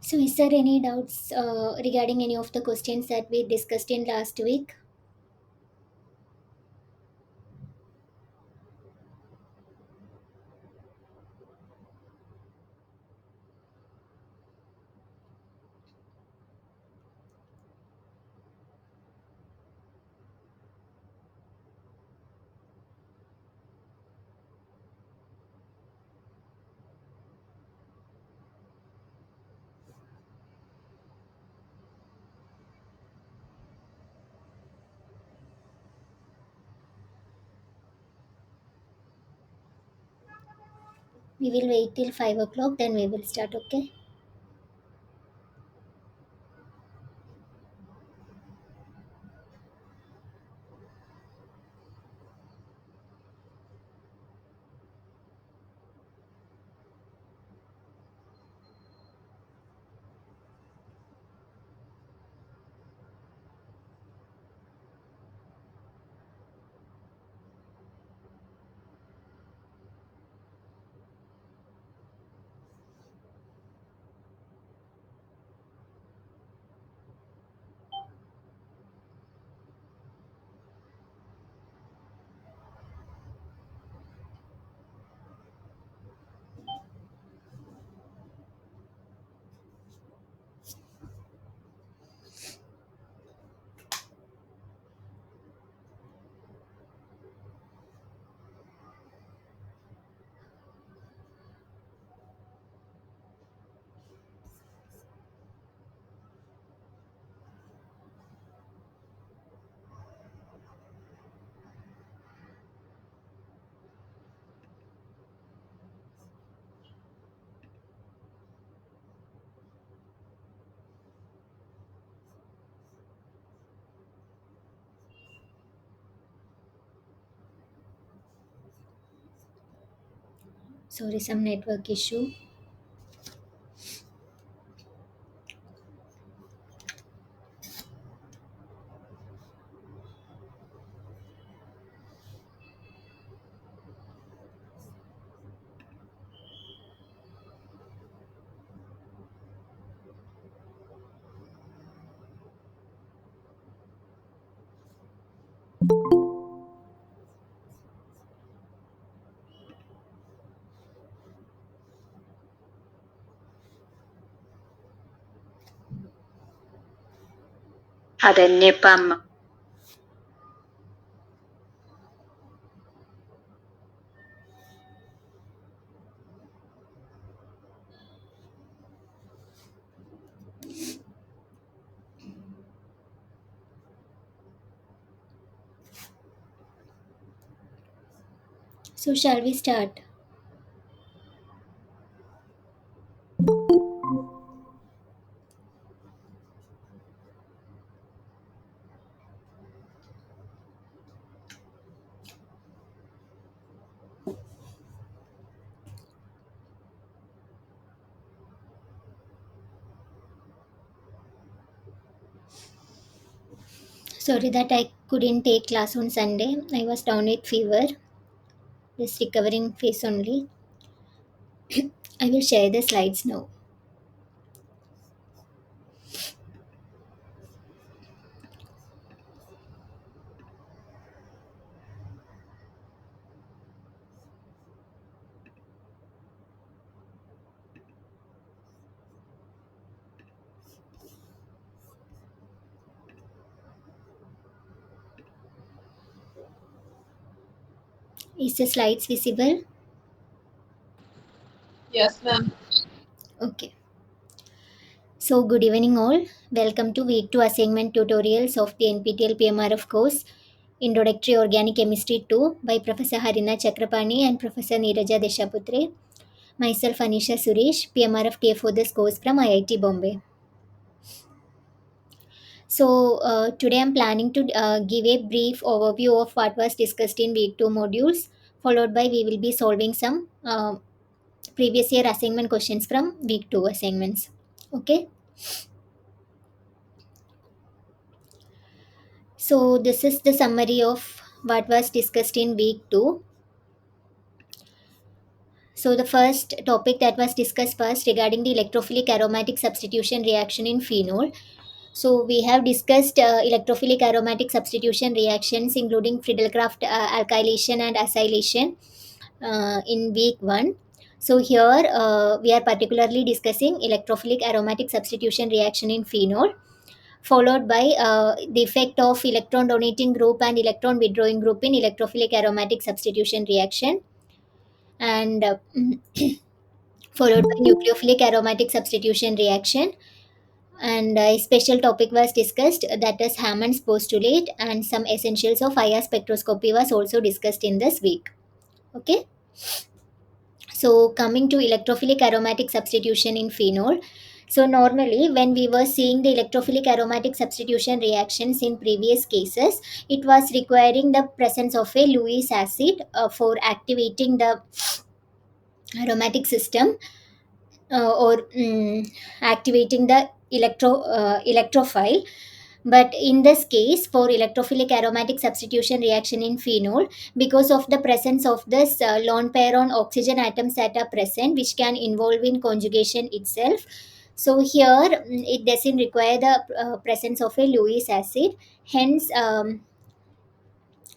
So, is there any doubts regarding any of the questions that we discussed in last week? We will wait till 5 o'clock, then we will start, okay? Sorry, some network issue. അതെന്നെപ്പം. So, shall we start? Sorry that I couldn't take class on Sunday. I was down with fever, just recovering face only. I will share the slides now. Is the slides visible? Yes, ma'am. Okay. So, good evening, all. Welcome to week 2 assignment tutorials of the NPTEL PMRF course Introductory Organic Chemistry 2 by Professor Harina Chakrapani and Professor Neeraja Deshaputre. Myself, Anisha Suresh, PMRF TA for this course from IIT Bombay. So, today I'm planning to give a brief overview of what was discussed in week 2 modules, followed by we will be solving some previous year assignment questions from week 2 assignments. Okay. So, this is the summary of what was discussed in week 2. So the first topic that was discussed first regarding the electrophilic aromatic substitution reaction in phenol. So we have discussed electrophilic aromatic substitution reactions including Friedel-Crafts alkylation and acylation in week 1. So here we are particularly discussing electrophilic aromatic substitution reaction in phenol, followed by the effect of electron donating group and electron withdrawing group in electrophilic aromatic substitution reaction, and followed by nucleophilic aromatic substitution reaction. And a special topic was discussed, that is Hammond's postulate, and some essentials of IR spectroscopy was also discussed in this week. Okay. So coming to electrophilic aromatic substitution in phenol. So normally when we were seeing the electrophilic aromatic substitution reactions in previous cases, it was requiring the presence of a Lewis acid for activating the aromatic system, or activating the electrophile. But in this case, for electrophilic aromatic substitution reaction in phenol, because of the presence of this lone pair on oxygen atoms that are present, which can involve in conjugation itself, so here it doesn't require the presence of a Lewis acid. Hence,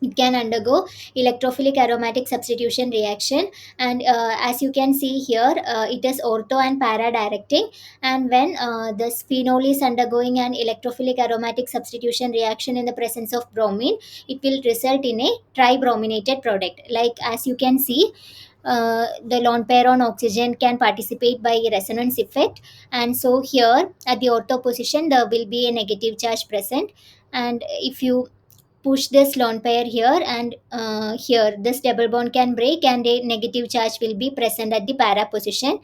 it can undergo electrophilic aromatic substitution reaction. And as you can see here, it is ortho and para directing. And when the phenol is undergoing an electrophilic aromatic substitution reaction in the presence of bromine, it will result in a tribrominated product. Like as you can see, the lone pair on oxygen can participate by resonance effect, and so here at the ortho position there will be a negative charge present. And if you push this lone pair here, and here this double bond can break and a negative charge will be present at the para position.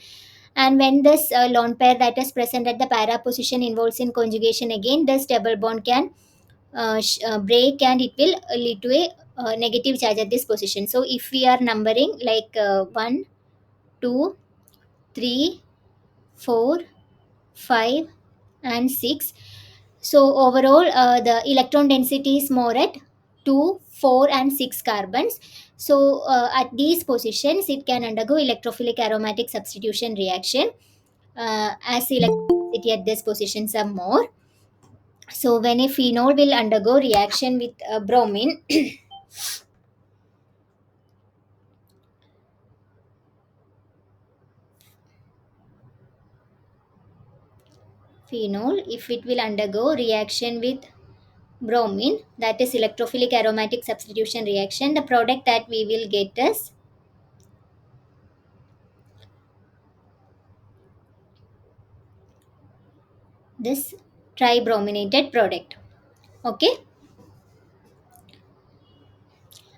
And when this lone pair that is present at the para position involves in conjugation, again this double bond can break, and it will lead to a negative charge at this position. So if we are numbering like 1 2 3 4 5 and 6, so overall the electron density is more at 2 4 and 6 carbons. So at these positions it can undergo electrophilic aromatic substitution reaction, as electron density at these positions are more. So when a phenol will undergo reaction with bromine, phenol, if it will undergo reaction with bromine, that is electrophilic aromatic substitution reaction, the product that we will get is this tribrominated product. Okay.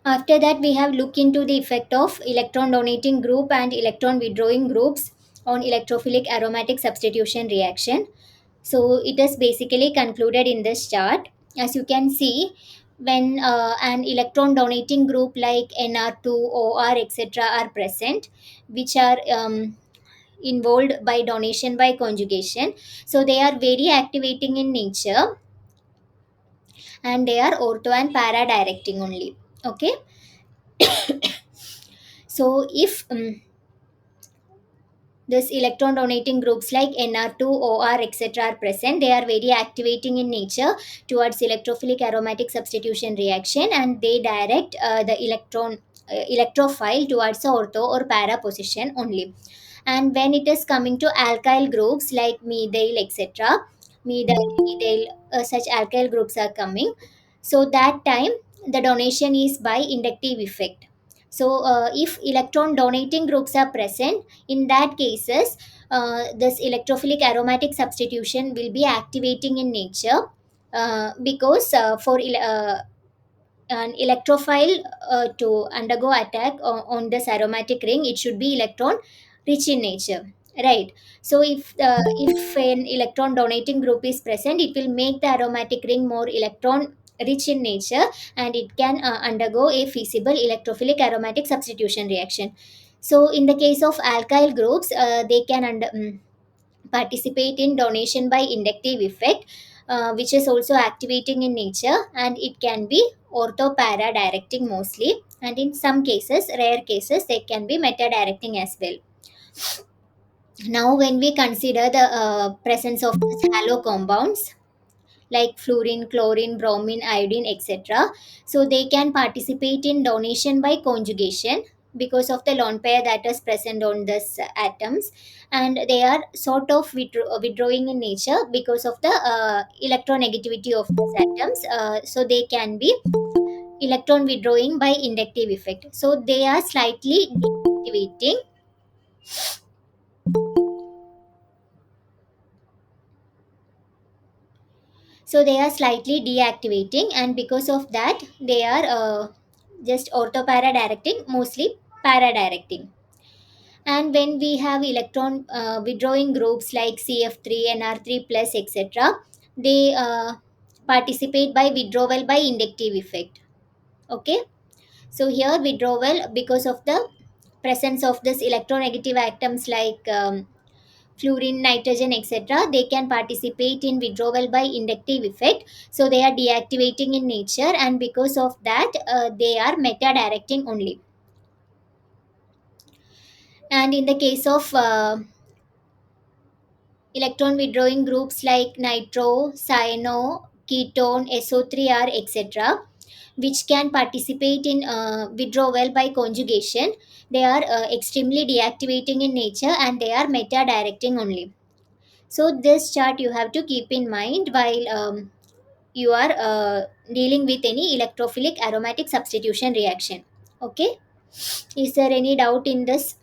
After that, we have looked into the effect of electron donating group and electron withdrawing groups on electrophilic aromatic substitution reaction. So it is basically concluded in this chart. As you can see, when an electron donating group like Nr2, OR, etc. are present, which are involved by donation by conjugation, so they are very activating in nature, and they are ortho and para directing only. Okay. So if this electron donating groups like Nr2, OR, etc. are present, they are very activating in nature towards electrophilic aromatic substitution reaction, and they direct the electrophile towards the ortho or para position only. And when it is coming to alkyl groups like methyl, etc., methyl, such alkyl groups are coming, so that time the donation is by inductive effect. So if electron donating groups are present, in that cases this electrophilic aromatic substitution will be activating in nature, because for an electrophile to undergo attack on this aromatic ring, it should be electron rich in nature, right? So if an electron donating group is present, it will make the aromatic ring more electron rich in nature, and it can undergo a feasible electrophilic aromatic substitution reaction. So in the case of alkyl groups, they can participate in donation by inductive effect, which is also activating in nature, and it can be ortho para directing mostly. and in some cases, rare cases, they can be meta-directing as well. Now, when we consider the presence of these halo compounds like fluorine, chlorine, bromine, iodine, etc., so they can participate in donation by conjugation because of the lone pair that is present on these atoms, and they are sort of withdrawing in nature because of the electronegativity of these atoms. So they can be electron withdrawing by inductive effect. So they are slightly deactivating. So they are slightly deactivating, and because of that, they are just orthopara directing, mostly para directing. And when we have electron withdrawing groups like CF3, NR3 plus, etc., they participate by withdrawal by inductive effect. Okay, so here withdrawal because of the presence of this electronegative atoms like fluorine, nitrogen, etc., they can participate in withdrawal by inductive effect. So they are deactivating in nature, and because of that, they are meta directing only. And in the case of electron withdrawing groups like nitro, cyano, ketone, SO3R, etc., which can participate in withdrawal by conjugation, they are extremely deactivating in nature, and they are meta directing only. So this chart you have to keep in mind while you are dealing with any electrophilic aromatic substitution reaction. Okay, is there any doubt in this?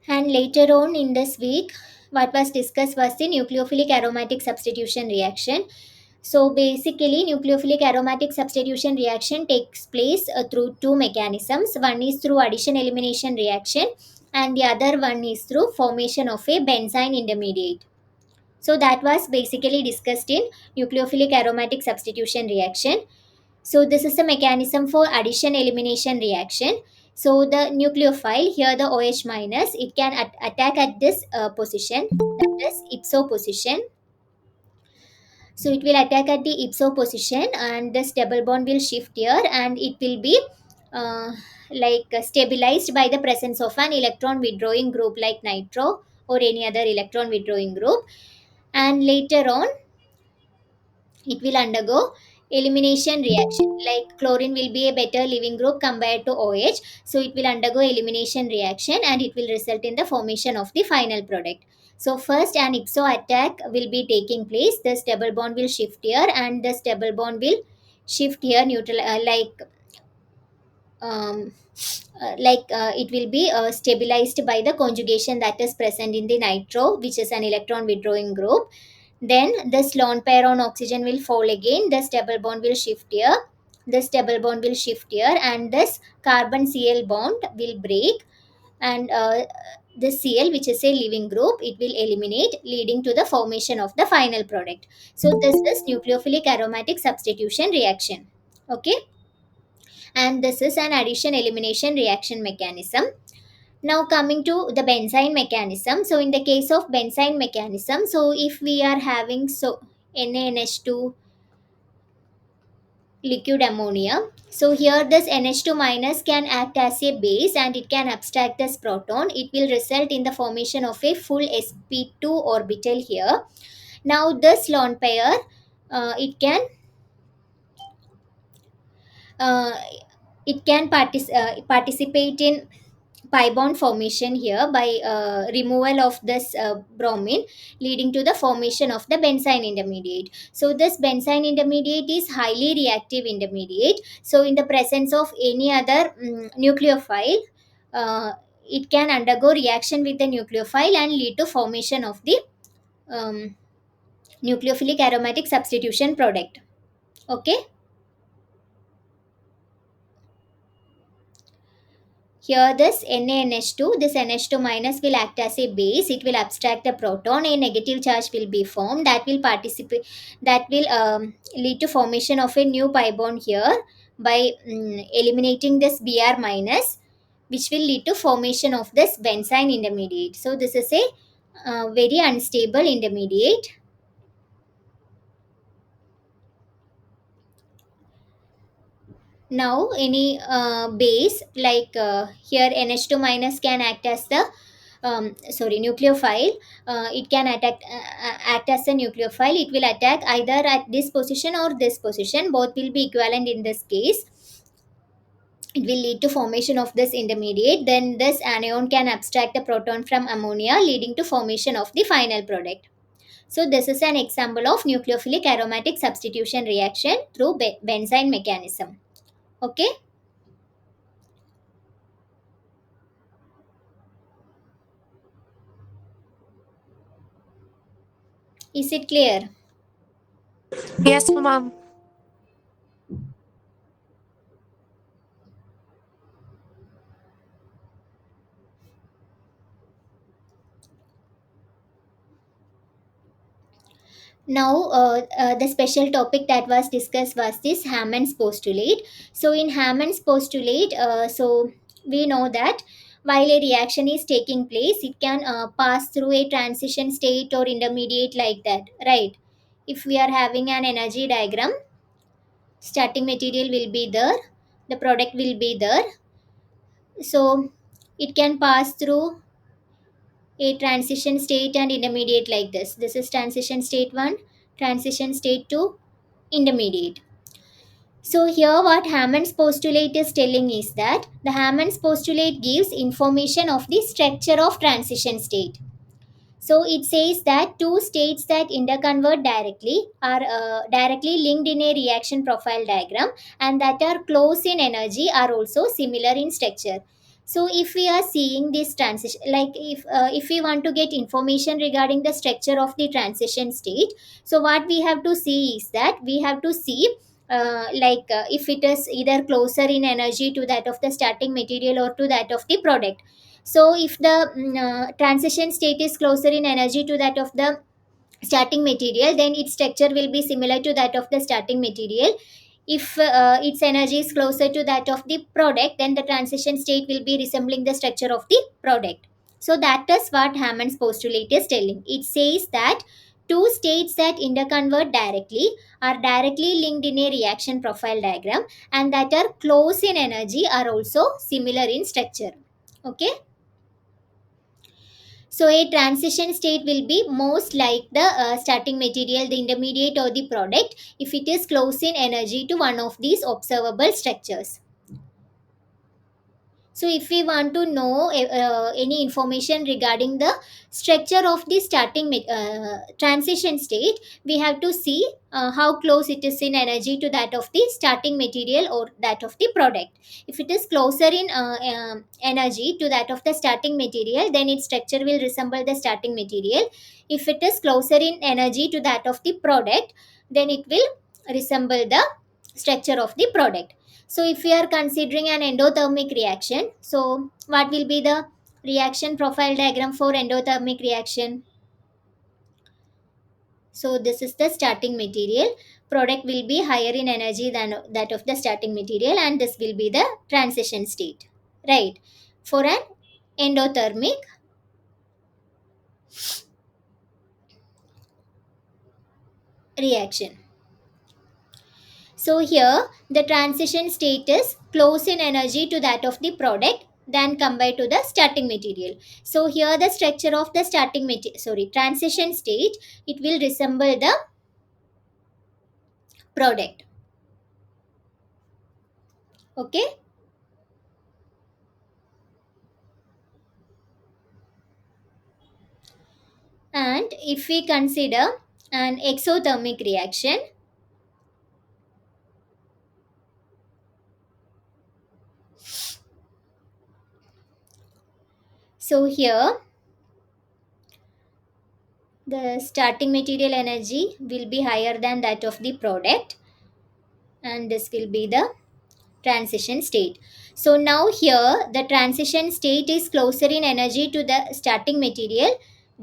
And later on in this week, what was discussed was the nucleophilic aromatic substitution reaction. So basically, nucleophilic aromatic substitution reaction takes place through two mechanisms. One is through addition elimination reaction, and the other one is through formation of a benzyne intermediate. So that was basically discussed in nucleophilic aromatic substitution reaction. So this is the mechanism for addition elimination reaction. So the nucleophile, here the OH minus, it can attack at this position, that is ipso position. So it will attack at the ipso position, and this double bond will shift here, and it will be uh, stabilized by the presence of an electron withdrawing group like nitro or any other electron withdrawing group. And later on, it will undergo elimination reaction, like chlorine will be a better leaving group compared to OH, so it will undergo elimination reaction, and it will result in the formation of the final product. So first an ipso attack will be taking place, this double bond will shift here, and this double bond will shift here neutral, um, it will be stabilized by the conjugation that is present in the nitro, which is an electron withdrawing group. Then this lone pair on oxygen will fall again, this double bond will shift here, this double bond will shift here, and this carbon Cl bond will break, and this Cl, which is a leaving group, it will eliminate, leading to the formation of the final product. So this is nucleophilic aromatic substitution reaction. Okay, and this is an addition elimination reaction mechanism. Now coming to the benzyne mechanism. So in the case of benzyne mechanism, so if we are having NaNH2 liquid ammonia, so here this NH2 minus can act as a base, and it can abstract this proton. It will result in the formation of a full sp2 orbital here. Now this lone pair, it can uh, participate in pi bond formation here by removal of this bromine, leading to the formation of the benzyne intermediate. So this benzyne intermediate is highly reactive intermediate. So in the presence of any other nucleophile, uh, it can undergo reaction with the nucleophile and lead to formation of the um, nucleophilic aromatic substitution product. Okay, Here this NaNH2, this NH2 minus will act as a base. It will abstract the proton. A negative charge will be formed that will participate, that will lead to formation of a new pi bond here by eliminating this Br minus, which will lead to formation of this benzene intermediate. So this is a very unstable intermediate. Now any base like here NH2 minus can act as the nucleophile. It can act as a nucleophile. It will attack either at this position or this position. Both will be equivalent in this case. It will lead to formation of this intermediate. Then this anion can abstract the proton from ammonia, leading to formation of the final product. So this is an example of nucleophilic aromatic substitution reaction through benzene mechanism. Okay. Is it clear? Yes, ma'am. Now, the special topic that was discussed was this Hammond's postulate. So, in Hammond's postulate, we know that while a reaction is taking place, it can pass through a transition state or intermediate like that, right? If we are having an energy diagram, starting material will be there, the product will be there. So, it can pass through a transition state and intermediate like this. This is transition state 1, transition state 2, intermediate. So here what Hammond's postulate is telling is that the Hammond's postulate gives information of the structure of transition state. So it says that two states that interconvert directly are directly linked in a reaction profile diagram and that are close in energy are also similar in structure. So if we are seeing this transition, like if we want to get information regarding the structure of the transition state, so what we have to see is that we have to see if it is either closer in energy to that of the starting material or to that of the product. So if the transition state is closer in energy to that of the starting material, then its structure will be similar to that of the starting material. If its energy is closer to that of the product, then the transition state will be resembling the structure of the product. So that is what Hammond's postulate is telling. It says that two states that interconvert directly are directly linked in a reaction profile diagram and that are close in energy are also similar in structure. Okay. So a transition state will be most like the starting material, the intermediate or the product if it is close in energy to one of these observable structures. So if we want to know any information regarding the structure of the transition state, we have to see how close it is in energy to that of the starting material or that of the product. If it is closer in energy to that of the starting material, then its structure will resemble the starting material. If it is closer in energy to that of the product, then it will resemble the structure of the product. So if we are considering an endothermic reaction, so what will be the reaction profile diagram for endothermic reaction? So this is the starting material. Product will be higher in energy than that of the starting material and this will be the transition state. Right. For an endothermic reaction. So here the transition state is close in energy to that of the product than compared to the starting material. So here the structure of the transition state, it will resemble the product. Okay. And if we consider an exothermic reaction, so here the starting material energy will be higher than that of the product and this will be the transition state. So now here the transition state is closer in energy to the starting material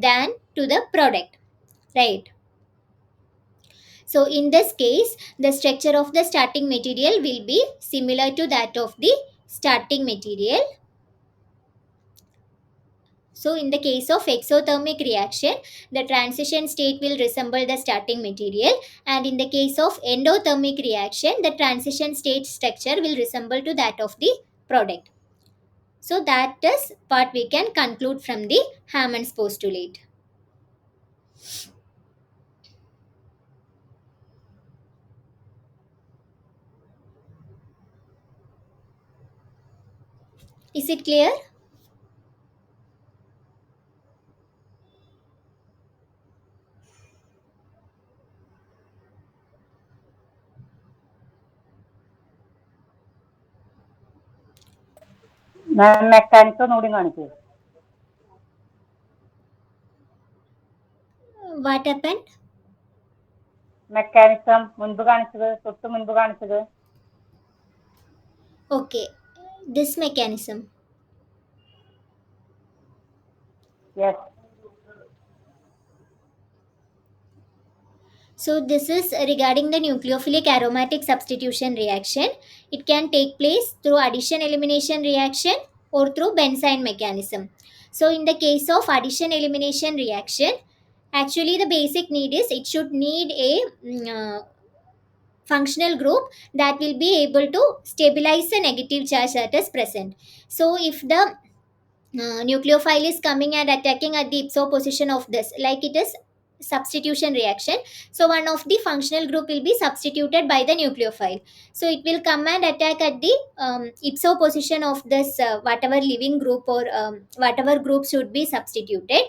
than to the product, right? So in this case, the structure of the starting material will be similar to that of the starting material. So in the case of exothermic reaction, the transition state will resemble the starting material, and in the case of endothermic reaction, the transition state structure will resemble to that of the product. So that is what we can conclude from the Hammond's postulate. Is it clear? Ma'am mechanics ഒന്നുകൂടി കാണിക്കൂ. What happened? Mechanism മുൻപ് കാണിച്ചത്, തൊട്ട് മുൻപ് കാണിച്ചത്. Okay, this mechanism. Yes. So this is regarding the nucleophilic aromatic substitution reaction. It can take place through addition elimination reaction or through Benzyne mechanism. So in the case of addition elimination reaction, actually the basic need is it should need a functional group that will be able to stabilize the negative charge that is present. So if the nucleophile is coming and attacking at the ipso position of this, like it is substitution reaction, so one of the functional group will be substituted by the nucleophile, so it will come and attack at the ipso position of this whatever living group or whatever group should be substituted.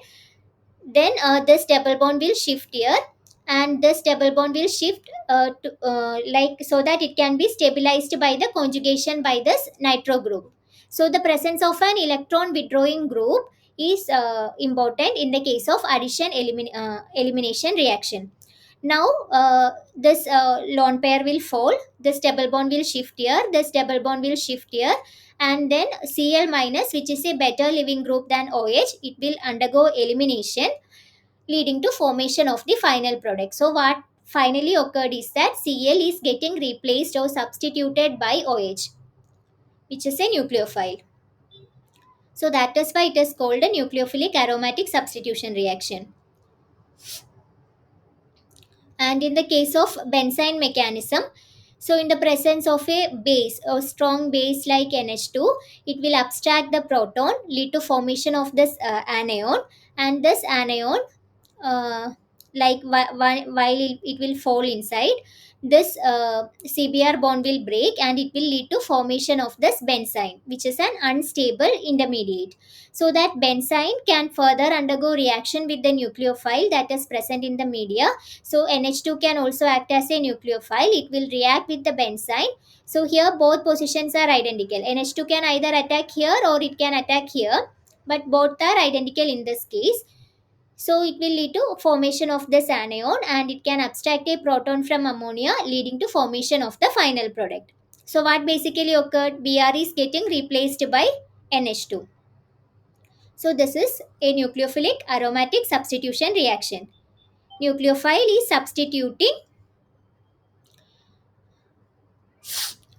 Then this double bond will shift here, and this double bond will shift like so that it can be stabilized by the conjugation by this nitro group. So the presence of an electron withdrawing group is important in the case of addition elimination reaction. Now this lone pair will fall, this double bond will shift here, this double bond will shift here, and then Cl minus, which is a better living group than OH, it will undergo elimination, leading to formation of the final product. So what finally occurred is that Cl is getting replaced or substituted by OH, which is a nucleophile. So that is why it is called a nucleophilic aromatic substitution reaction. And in the case of Benzyne mechanism, so in the presence of a base, a strong base like NH2, it will abstract the proton, lead to formation of this anion, and this anion uh, like while it will fall inside, this CBr bond will break and it will lead to formation of this benzyne, which is an unstable intermediate. So that benzyne can further undergo reaction with the nucleophile that is present in the media. So NH2 can also act as a nucleophile, it will react with the benzyne. So here both positions are identical, NH2 can either attack here or it can attack here, but both are identical in this case. So it will lead to formation of this anion and it can abstract a proton from ammonia, leading to formation of the final product. So what basically occurred, Br is getting replaced by NH2. So this is a nucleophilic aromatic substitution reaction. Nucleophile is substituting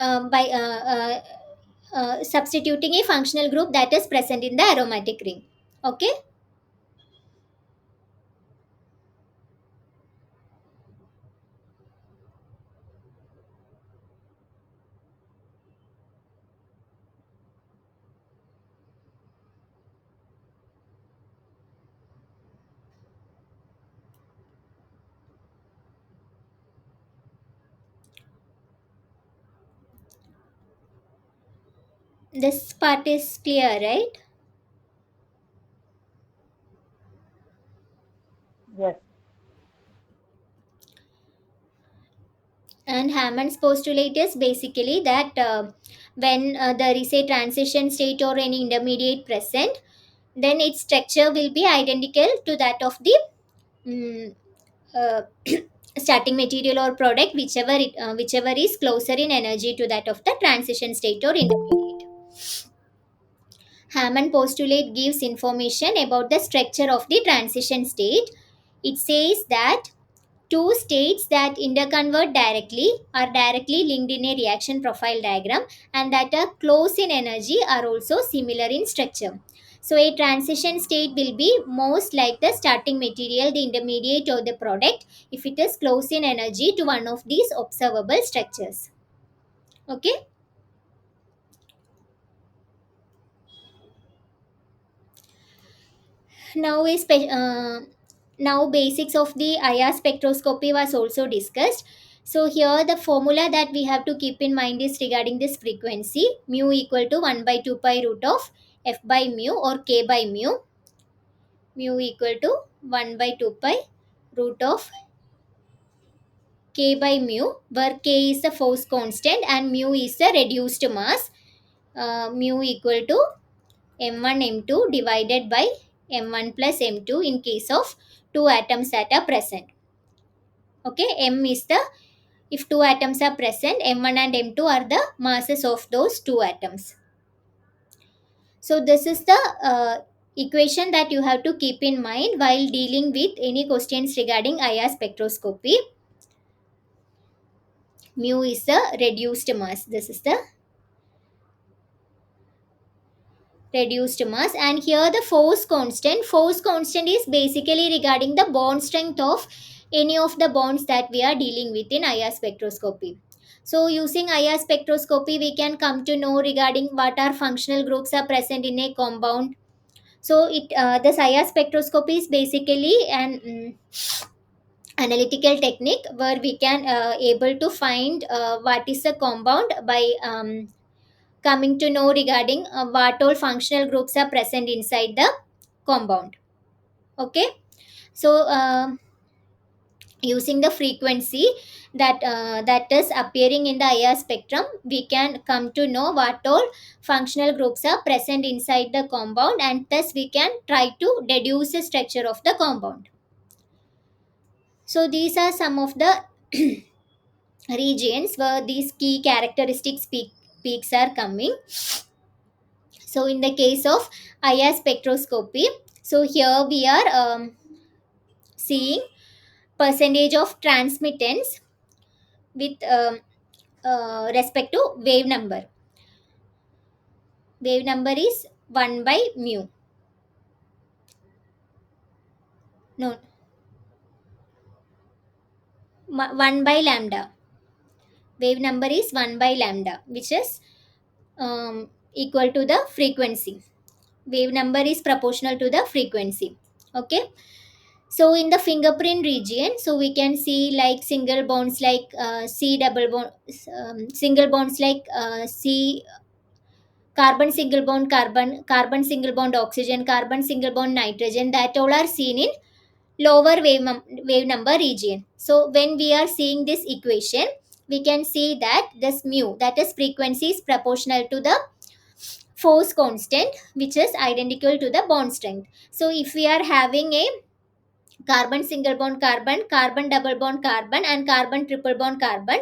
by substituting a functional group that is present in the aromatic ring. Okay. This part is clear, right? Yes. And Hammond's postulate is basically that when there is a transition state or any intermediate present, then its structure will be identical to that of the mm, uh, starting material or product, whichever is closer in energy to that of the transition state or intermediate. Hammond postulate gives information about the structure of the transition state. It says that two states that interconvert directly are directly linked in a reaction profile diagram, and that are close in energy are also similar in structure. So a transition state will be most like the starting material, the intermediate, or the product if it is close in energy to one of these observable structures. Okay. Now now basics of the IR spectroscopy was also discussed. So here the formula that we have to keep in mind is regarding this frequency, mu equal to 1 by 2 pi root of f by mu or k by mu. Mu equal to 1 by 2 pi root of k by mu, where k is the force constant and mu is the reduced mass. Mu equal to m1 m2 divided by m1 plus m2 in case of two atoms that are present. Okay, m is the, if two atoms are present, m1 and m2 are the masses of those two atoms. So this is the equation that you have to keep in mind while dealing with any questions regarding IR spectroscopy. Mu is the reduced mass. This is the reduced mass, and here the force constant is basically regarding the bond strength of any of the bonds that we are dealing with in IR spectroscopy. So using IR spectroscopy we can come to know regarding what are functional groups are present in a compound. So it this IR spectroscopy is basically an analytical technique where we can able to find what is the compound by coming to know regarding what all functional groups are present inside the compound. Okay. So using the frequency that is appearing in the IR spectrum, we can come to know what all functional groups are present inside the compound, and thus we can try to deduce the structure of the compound. So these are some of the regions where these key characteristics peaks are coming. So in the case of IR spectroscopy, so here we are seeing percentage of transmittance with respect to wave number. Wave number is 1 by mu. No, 1 by lambda. Wave number is 1 by lambda, which is equal to the frequency. Wave number is proportional to the frequency. Okay. So in the fingerprint region, so we can see like single bonds like C double bond, single bonds like C, carbon single bond carbon, carbon single bond oxygen, carbon single bond nitrogen, that all are seen in lower wave number region. So when we are seeing this equation, we can see that this mu, that is frequency, is proportional to the force constant, which is identical to the bond strength. So if we are having a carbon single bond carbon, carbon double bond carbon, and carbon triple bond carbon,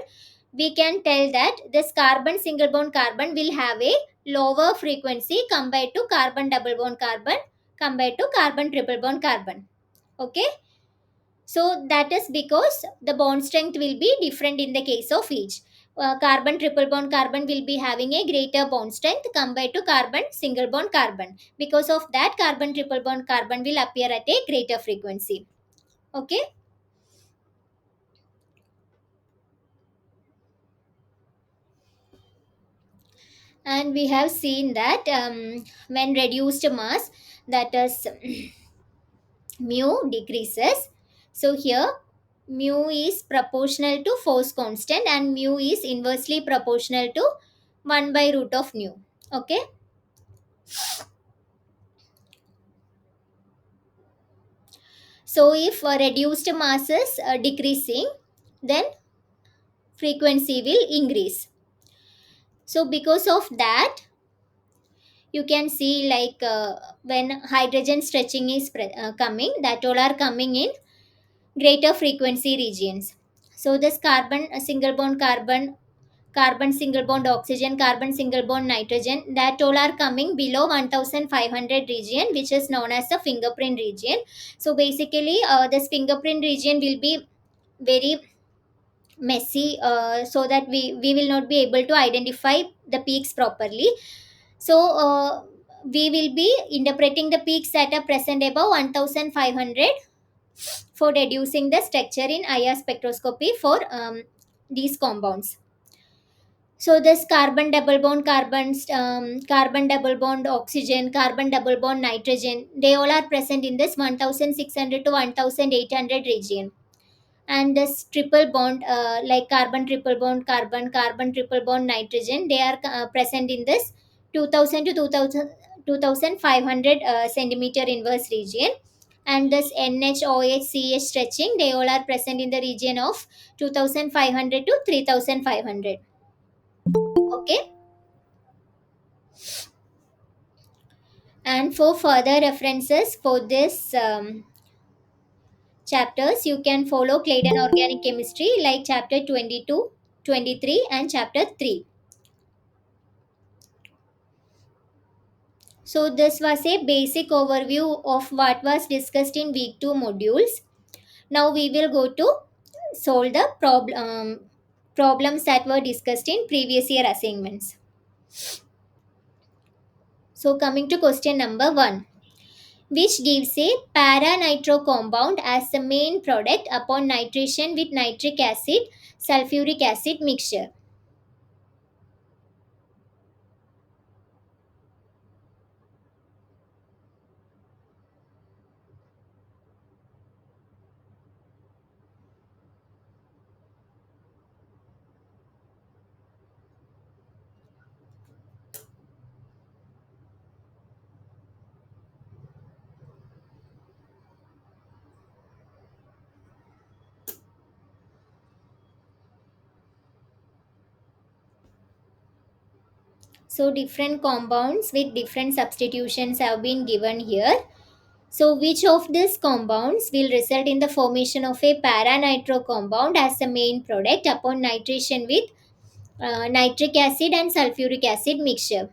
we can tell that this carbon single bond carbon will have a lower frequency compared to carbon double bond carbon, compared to carbon triple bond carbon. Okay. So that is because the bond strength will be different in the case of each. Carbon triple bond carbon will be having a greater bond strength compared to carbon single bond carbon. Because of that, carbon triple bond carbon will appear at a greater frequency. Okay. And we have seen that when reduced mass, that is mu decreases. So here mu is proportional to force constant and mu is inversely proportional to 1 by root of nu. Okay. So if reduced mass is decreasing, then frequency will increase. So because of that, you can see like when hydrogen stretching is coming, that all are coming in greater frequency regions. So this carbon single bond carbon, carbon single bond oxygen, carbon single bond nitrogen, that all are coming below 1500 region, which is known as the fingerprint region. So basically this fingerprint region will be very messy, so that we will not be able to identify the peaks properly. So we will be interpreting the peaks that are present above 1500 for deducing the structure in IR spectroscopy for these compounds. So this carbon double bond carbons, carbon double bond oxygen, carbon double bond nitrogen, they all are present in this 1600 to 1800 region. And this triple bond, like carbon triple bond carbon, carbon triple bond nitrogen, they are present in this 2000 to 2500 centimeter inverse region. And this NH OH stretching, they all are present in the region of 2500 to 3500. Okay. And for further references for this chapters, you can follow Clayton Organic Chemistry, like chapter 22, 23, and chapter 3. So this was a basic overview of what was discussed in week 2 modules. Now we will go to solve the problems that were discussed in previous year assignments. So coming to question number 1, which gives a para-nitro compound as the main product upon nitration with nitric acid sulfuric acid mixture. So different compounds with different substitutions have been given here. So which of these compounds will result in the formation of a para-nitro compound as the main product upon nitration with nitric acid and sulfuric acid mixture?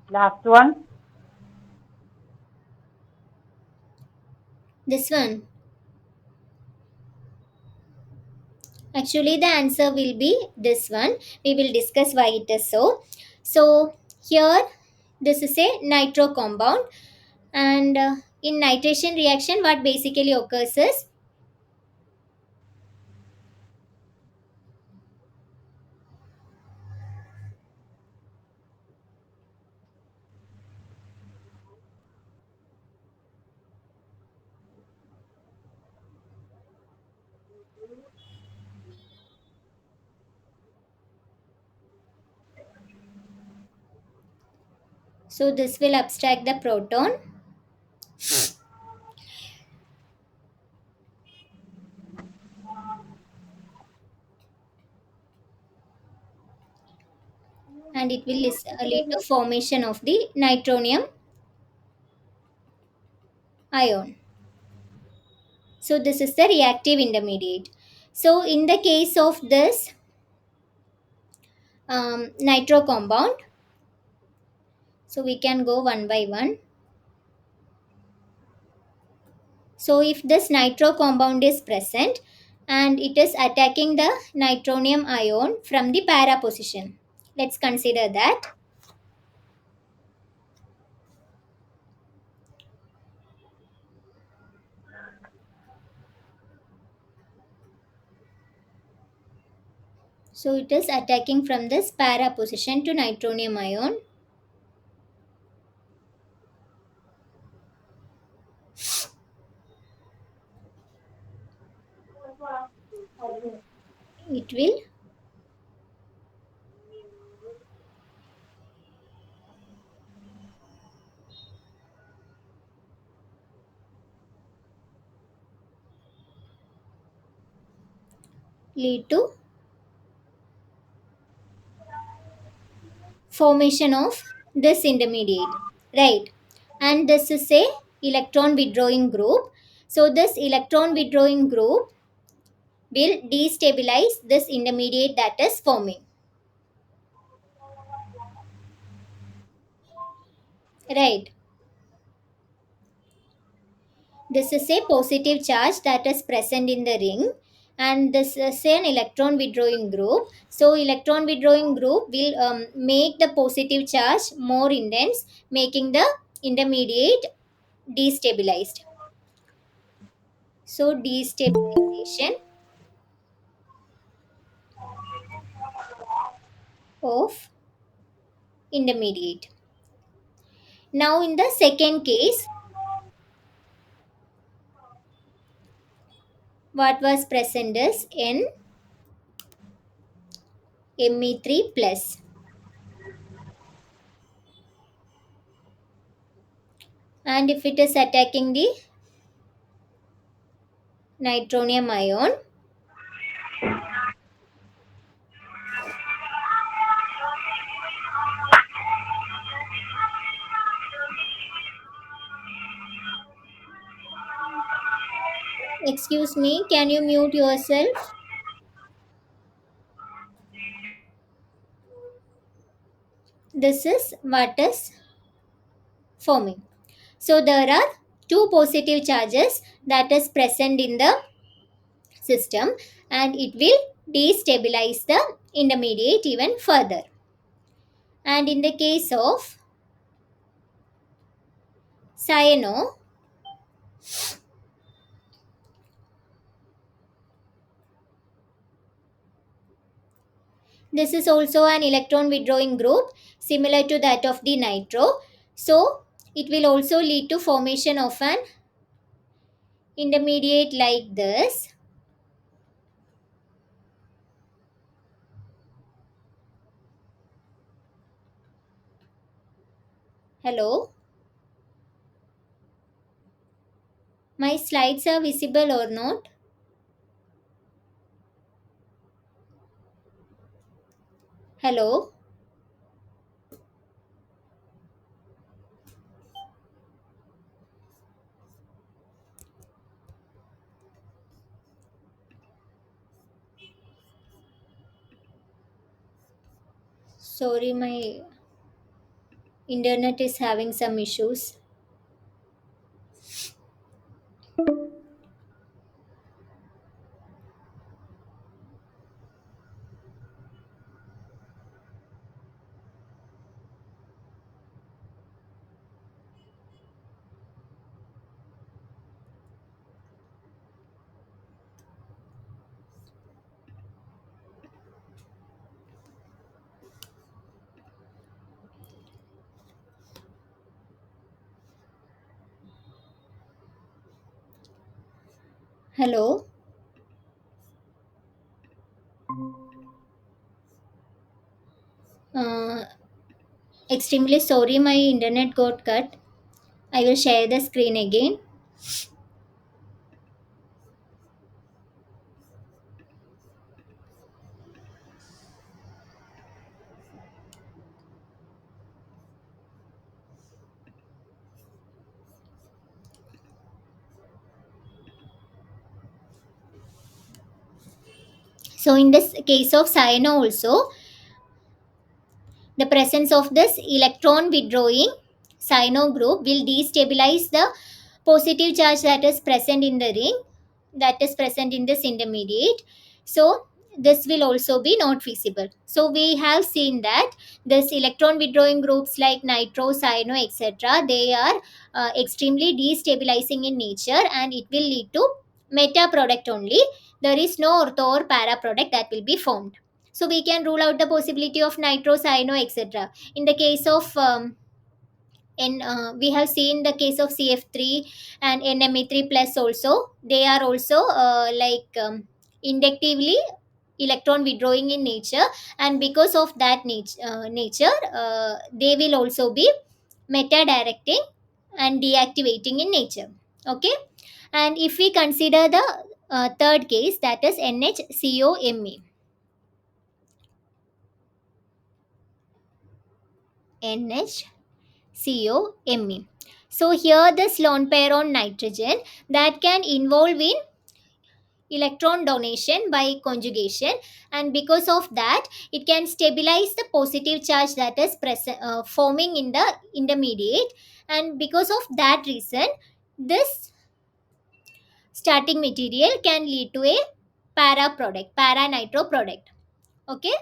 Last one. This one. Actually, the answer will be this one. We will discuss why it is so. So here, this is a nitro compound, and in nitration reaction, what basically occurs is, so this will abstract the proton, and it will lead to formation of the nitronium ion. So this is the reactive intermediate. So in the case of this nitro compound, so we can go one by one. So if this nitro compound is present and it is attacking the nitronium ion from the para position, let's consider that. So it is attacking from this para position to nitronium ion. it will lead to formation of this intermediate, right? And this is a electron withdrawing group. So this electron withdrawing group will destabilize this intermediate that is forming, right? This is a positive charge that is present in the ring, and this is an electron withdrawing group. So electron withdrawing group will make the positive charge more intense, making the intermediate destabilized. So destabilization of intermediate. Now in the second case, what was present is Me3 plus, and if it is attacking the nitronium ion, excuse me, can you mute yourself? This is what is forming. So there are two positive charges that is present in the system, and it will destabilize the intermediate even further. And in the case of cyano, this is also an electron withdrawing group similar to that of the nitro. So it will also lead to formation of an intermediate like this. Hello, my slides are visible or not? Hello. Sorry, my internet is having some issues. Hello. Uh, Extremely sorry, my internet got cut. I will share the screen again. So in this case of cyano also, the presence of this electron withdrawing cyano group will destabilize the positive charge that is present in the ring, that is present in this intermediate. So this will also be not feasible. So we have seen that this electron withdrawing groups like nitro, cyano, etc., they are extremely destabilizing in nature, and it will lead to meta product only. There is no ortho or para product that will be formed. So we can rule out the possibility of nitro, cyano, etc. In the case of we have seen the case of CF3 and NME3 plus also, they are also inductively electron withdrawing in nature, and because of that nature, they will also be meta directing and deactivating in nature. Okay. And if we consider the third case, that is NHCOMe. NHCOMe. So here this lone pair on nitrogen that can involve in electron donation by conjugation, and because of that it can stabilize the positive charge that is present, forming in the intermediate, and because of that reason this starting material can lead to a para nitro product. Okay.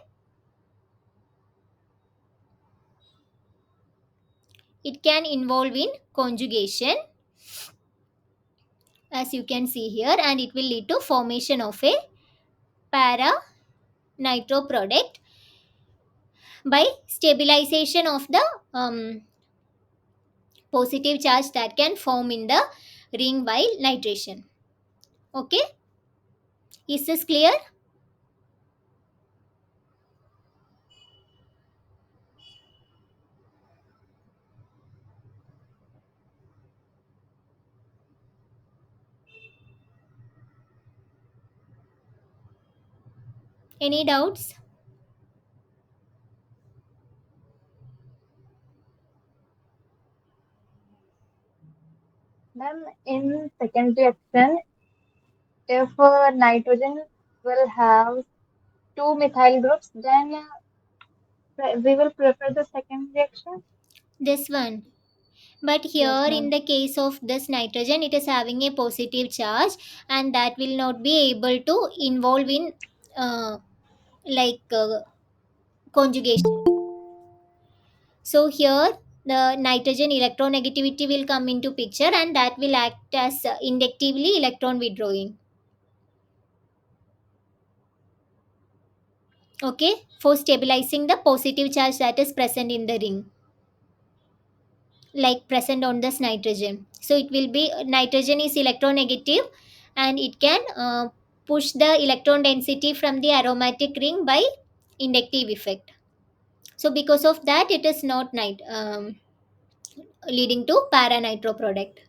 It can involve in conjugation, as you can see here, and it will lead to formation of a para nitro product by stabilization of the positive charge that can form in the ring while nitration. Okay. Is this clear? Any doubts? Ma'am, in second reaction, if nitrogen will have two methyl groups, then we will prefer the second reaction. This one. But Yes, here in ma'am. the case of this nitrogen, it is having a positive charge, and that will not be able to involve in uh, like conjugation. So here the nitrogen electronegativity will come into picture, and that will act as inductively electron withdrawing. Okay, for stabilizing the positive charge that is present in the ring, like present on this nitrogen. So it will be nitrogen is electronegative, and it can push the electron density from the aromatic ring by inductive effect. So because of that it is not leading to para nitro product.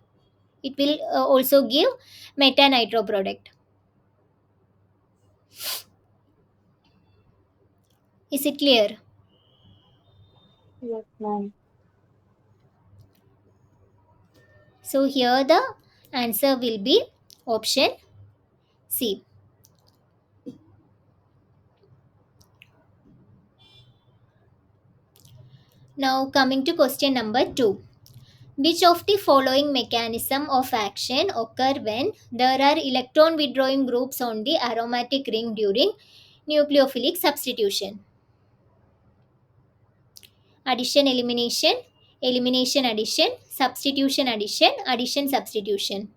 It will also give meta nitro product. Is it clear? Yes, ma'am. So here the answer will be option C. Now coming to question number 2. Which of the following mechanism of action occur when there are electron withdrawing groups on the aromatic ring during nucleophilic substitution? Addition elimination, elimination addition, substitution addition, addition substitution.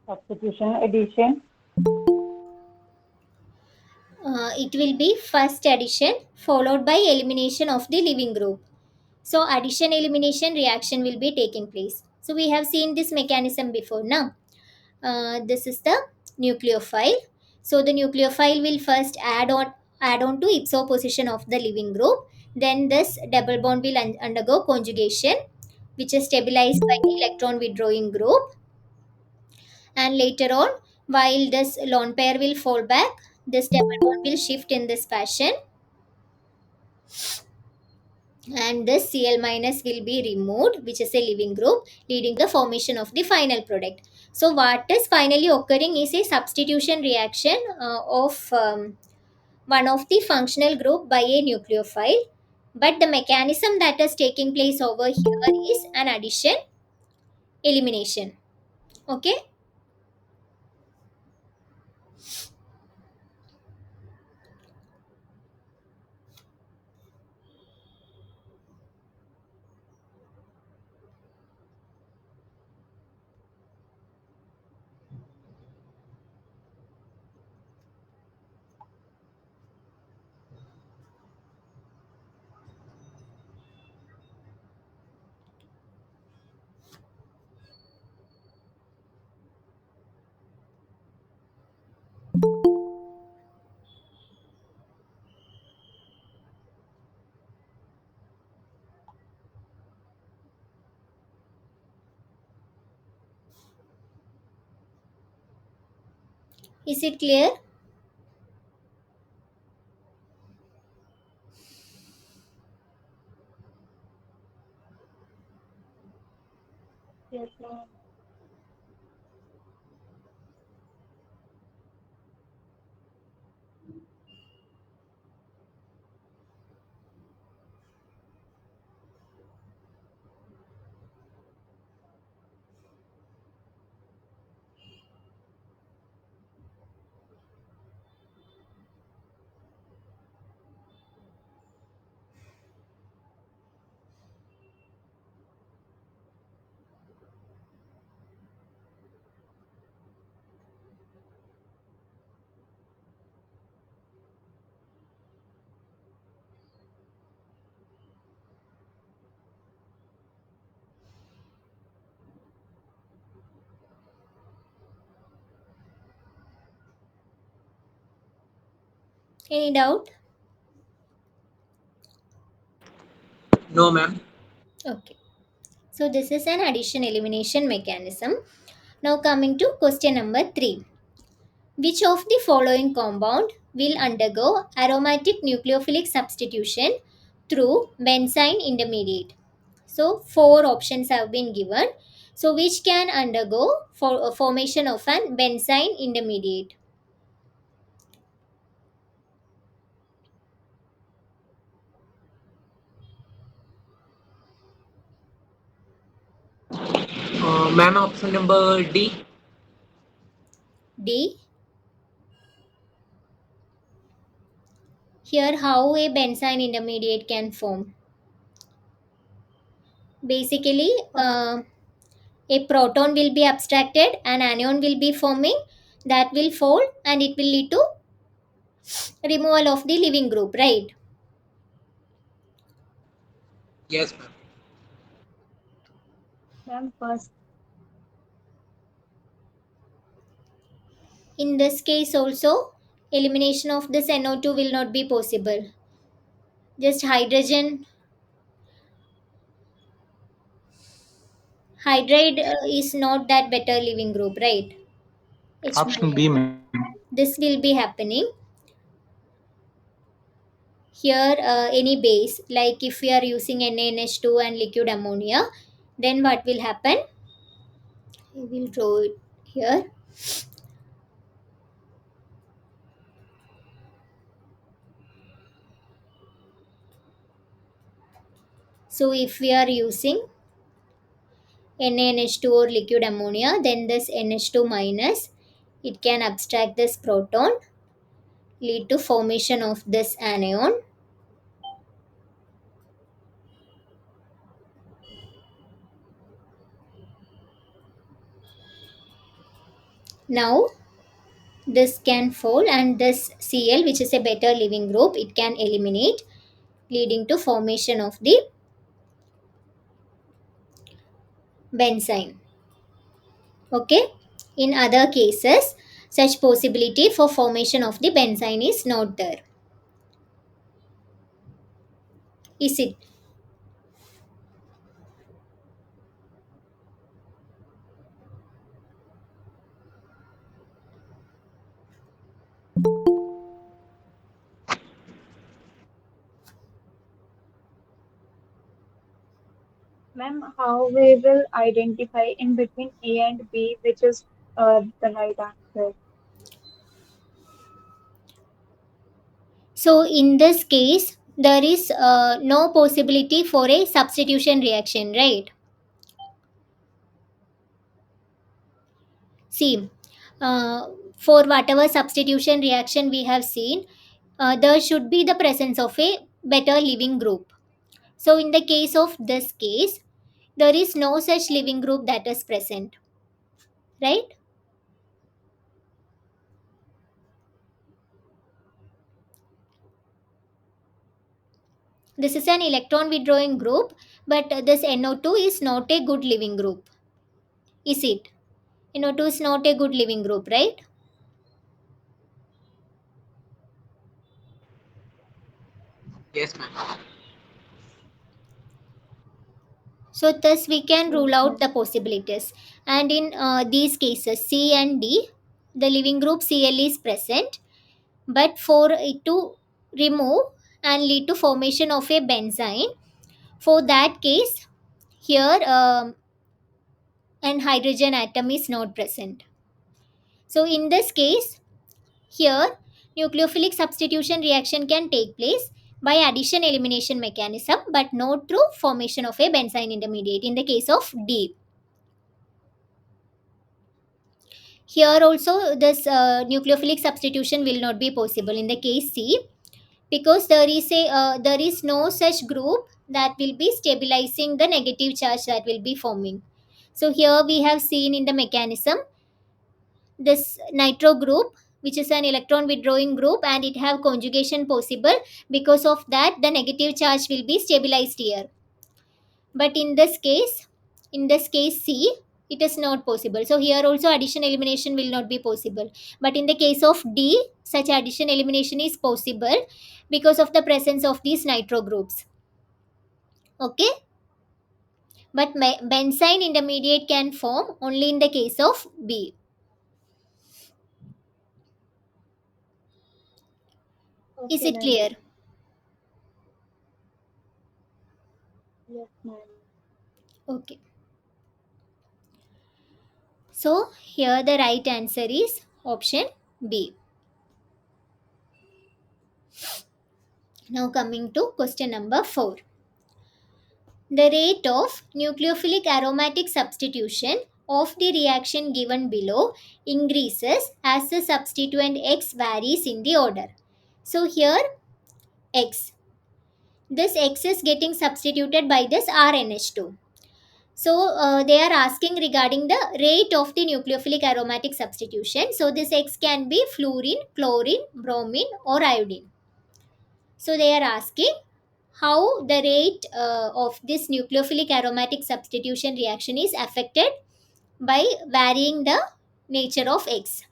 Substitution, addition. It will be first addition followed by elimination of the leaving group. So addition elimination reaction will be taking place. So we have seen this mechanism before now. This is the nucleophile. So the nucleophile will first add on to ipso position of the leaving group. Then this double bond will undergo conjugation, which is stabilized by the electron withdrawing group. And later on, while this lone pair will fall back, this double bond will shift in this fashion, and this Cl minus will be removed, which is a leaving group, leading to the formation of the final product. So what is finally occurring is a substitution reaction of one of the functional group by a nucleophile, but the mechanism that is taking place over here is an addition elimination. Okay. Is it clear? Yes, ma'am. Any doubt? No, ma'am. Okay. So this is an addition elimination mechanism. Now coming to question number 3. Which of the following compound will undergo aromatic nucleophilic substitution through benzene intermediate? So four options have been given. So which can undergo for formation of an benzene intermediate? Ma'am, option number D. D. Here how a benzene intermediate can form. Basically, a proton will be abstracted, an anion will be forming, that will fold and it will lead to removal of the living group, right? Yes, ma'am. Ma'am, first. In this case also, elimination of this NO2 will not be possible. Just hydrogen hydride is not that better living group, right? H Option B, minus. ma'am. This will be happening here. Any base, like if we are using NaNH2 and liquid ammonia, then what will happen? We will draw it here. So if we are using NaNH2 or liquid ammonia, then this NH2 minus, it can abstract this proton, lead to formation of this anion. Now this can fall and this Cl, which is a better living group, it can eliminate, leading to formation of the benzene. Okay. In other cases, such possibility for formation of the benzene is not there. Is it? Ma'am, how we will identify in between A and B, which is the right answer? So in this case, there is no possibility for a substitution reaction, right? See, for whatever substitution reaction we have seen, there should be the presence of a better living group. So in the case of this case, there is no such living group that is present, right? This is an electron withdrawing group, but this NO2 is not a good living group. Is it? NO2 is not a good living group, right? Yes, ma'am. So thus we can Yes, rule out ma'am. the possibilities. And in these cases, C and D, the leaving group Cl is present, but for it to remove and lead to formation of a benzyne, for that case here an hydrogen atom is not present. So in this case, here nucleophilic substitution reaction can take place by addition elimination mechanism, but not through formation of a benzyne intermediate in the case of D. Here also this nucleophilic substitution will not be possible in the case C, because there is no such group that will be stabilizing the negative charge that will be forming. So here we have seen in the mechanism this nitro group, which is an electron withdrawing group, and it have conjugation possible. Because of that the negative charge will be stabilized here, but in this case C, it is not possible. So here also addition elimination will not be possible, but in the case of D, such addition elimination is possible because of the presence of these nitro groups. Okay, but benzyne intermediate can form only in the case of B. Is Okay, it ma'am. clear? Yes, ma'am. Okay, so here the right answer is option B. Now coming to question number 4. The rate of nucleophilic aromatic substitution of the reaction given below increases as the substituent X varies in the order. So here X. This X is getting substituted by this RNH2. So they are asking regarding the rate of the nucleophilic aromatic substitution. So this X can be fluorine, chlorine, bromine or iodine. So they are asking how the rate of this nucleophilic aromatic substitution reaction is affected by varying the nature of X.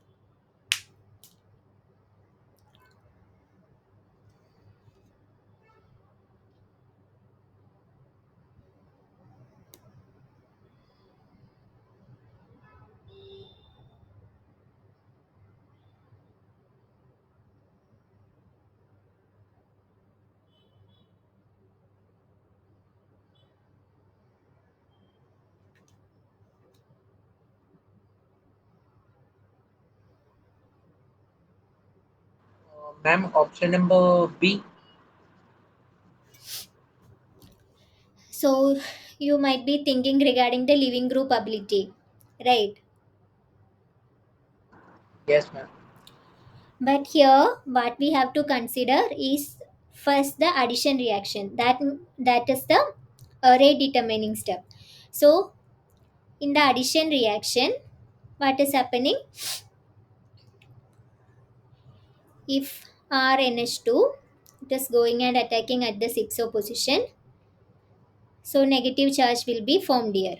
Ma'am, option number B. So you might be thinking regarding the leaving group ability, right? Yes, ma'am. But here what we have to consider is first the addition reaction. That is the rate determining step. So in the addition reaction, what is happening? If RNH2, it is going and attacking at the ipso position, so negative charge will be formed here.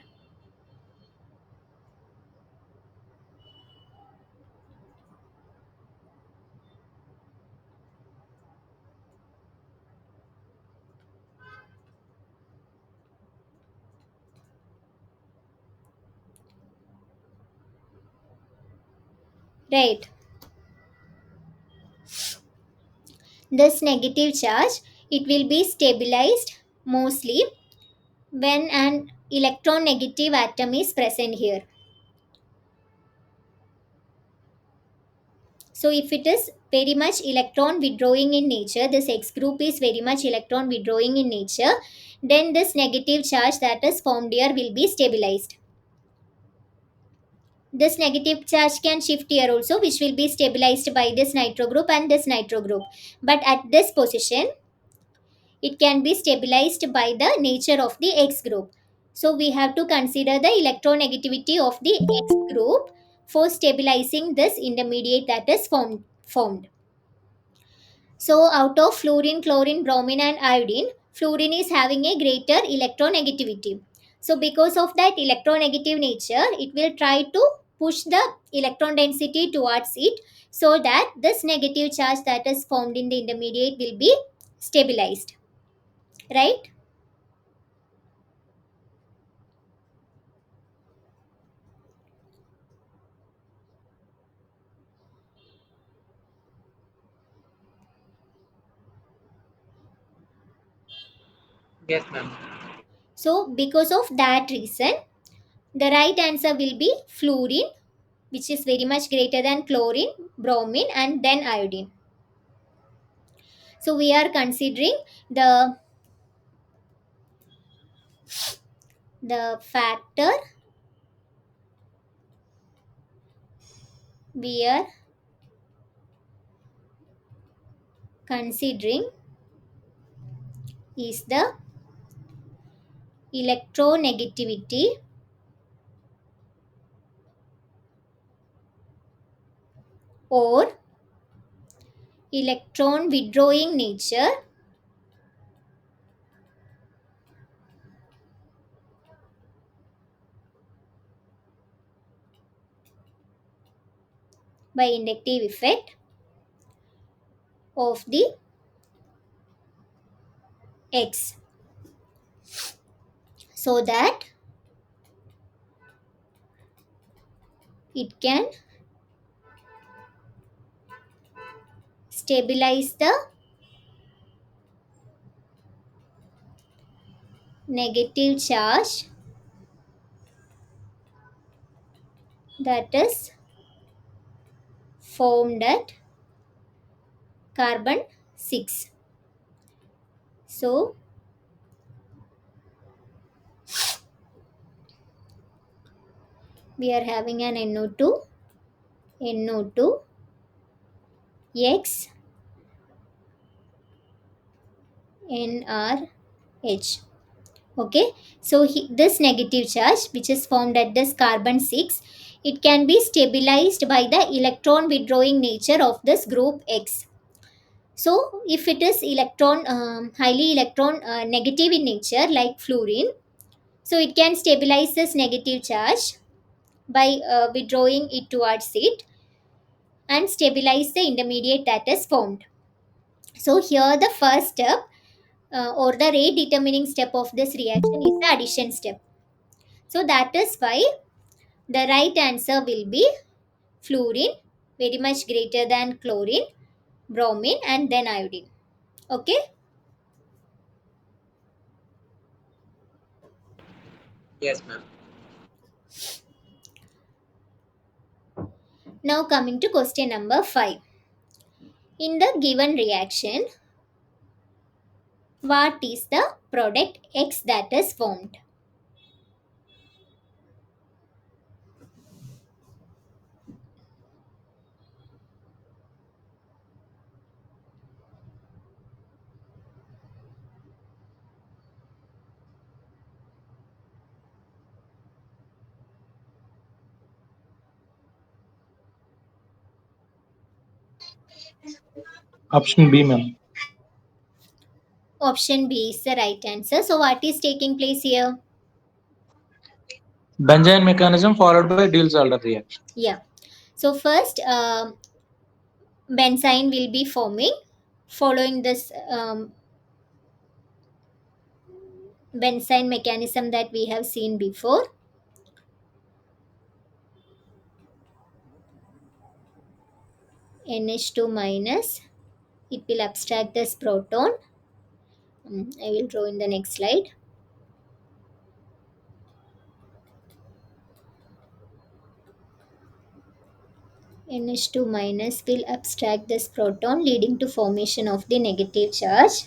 Right. This negative charge, it will be stabilized mostly when an electron negative atom is present here. So if it is very much electron withdrawing in nature, this X group is very much electron withdrawing in nature, then this negative charge that is formed here will be stabilized. This negative charge can shift here also, which will be stabilized by this nitro group and this nitro group. But at this position, it can be stabilized by the nature of the X group. So we have to consider the electronegativity of the X group for stabilizing this intermediate that is formed. So out of fluorine, chlorine, bromine and iodine, fluorine is having a greater electronegativity. So because of that electronegative nature, it will try to push the electron density towards it, so that this negative charge that is formed in the intermediate will be stabilized. Right? Yes, ma'am. So because of that reason, the right answer will be fluorine, which is very much greater than chlorine, bromine, and then iodine. So we are considering the factor, we are considering is the electronegativity or electron withdrawing nature by inductive effect of the X, so that it can stabilize the negative charge that is formed at carbon 6. So we are having an NO2, NO2, X, NRH. Okay, so this negative charge which is formed at this carbon 6, it can be stabilized by the electron withdrawing nature of this group X. So if it is highly electron negative in nature like fluorine, so it can stabilize this negative charge by withdrawing it towards it and stabilize the intermediate that is formed. So here the first step or the rate determining step of this reaction is the addition step. So that is why the right answer will be fluorine, very much greater than chlorine, bromine, and then iodine. Okay. Yes, ma'am. Now coming to question number 5. In the given reaction, what is the product X that is formed? Option B, ma'am. Option B is the right answer. So what is taking place here? Benzene mechanism followed by Diels-Alder reaction. Yeah. So first, benzene will be forming following this benzene mechanism that we have seen before. NH2 minus, it will abstract this proton. I will draw in the next slide. NH2 minus will abstract this proton, leading to formation of the negative charge.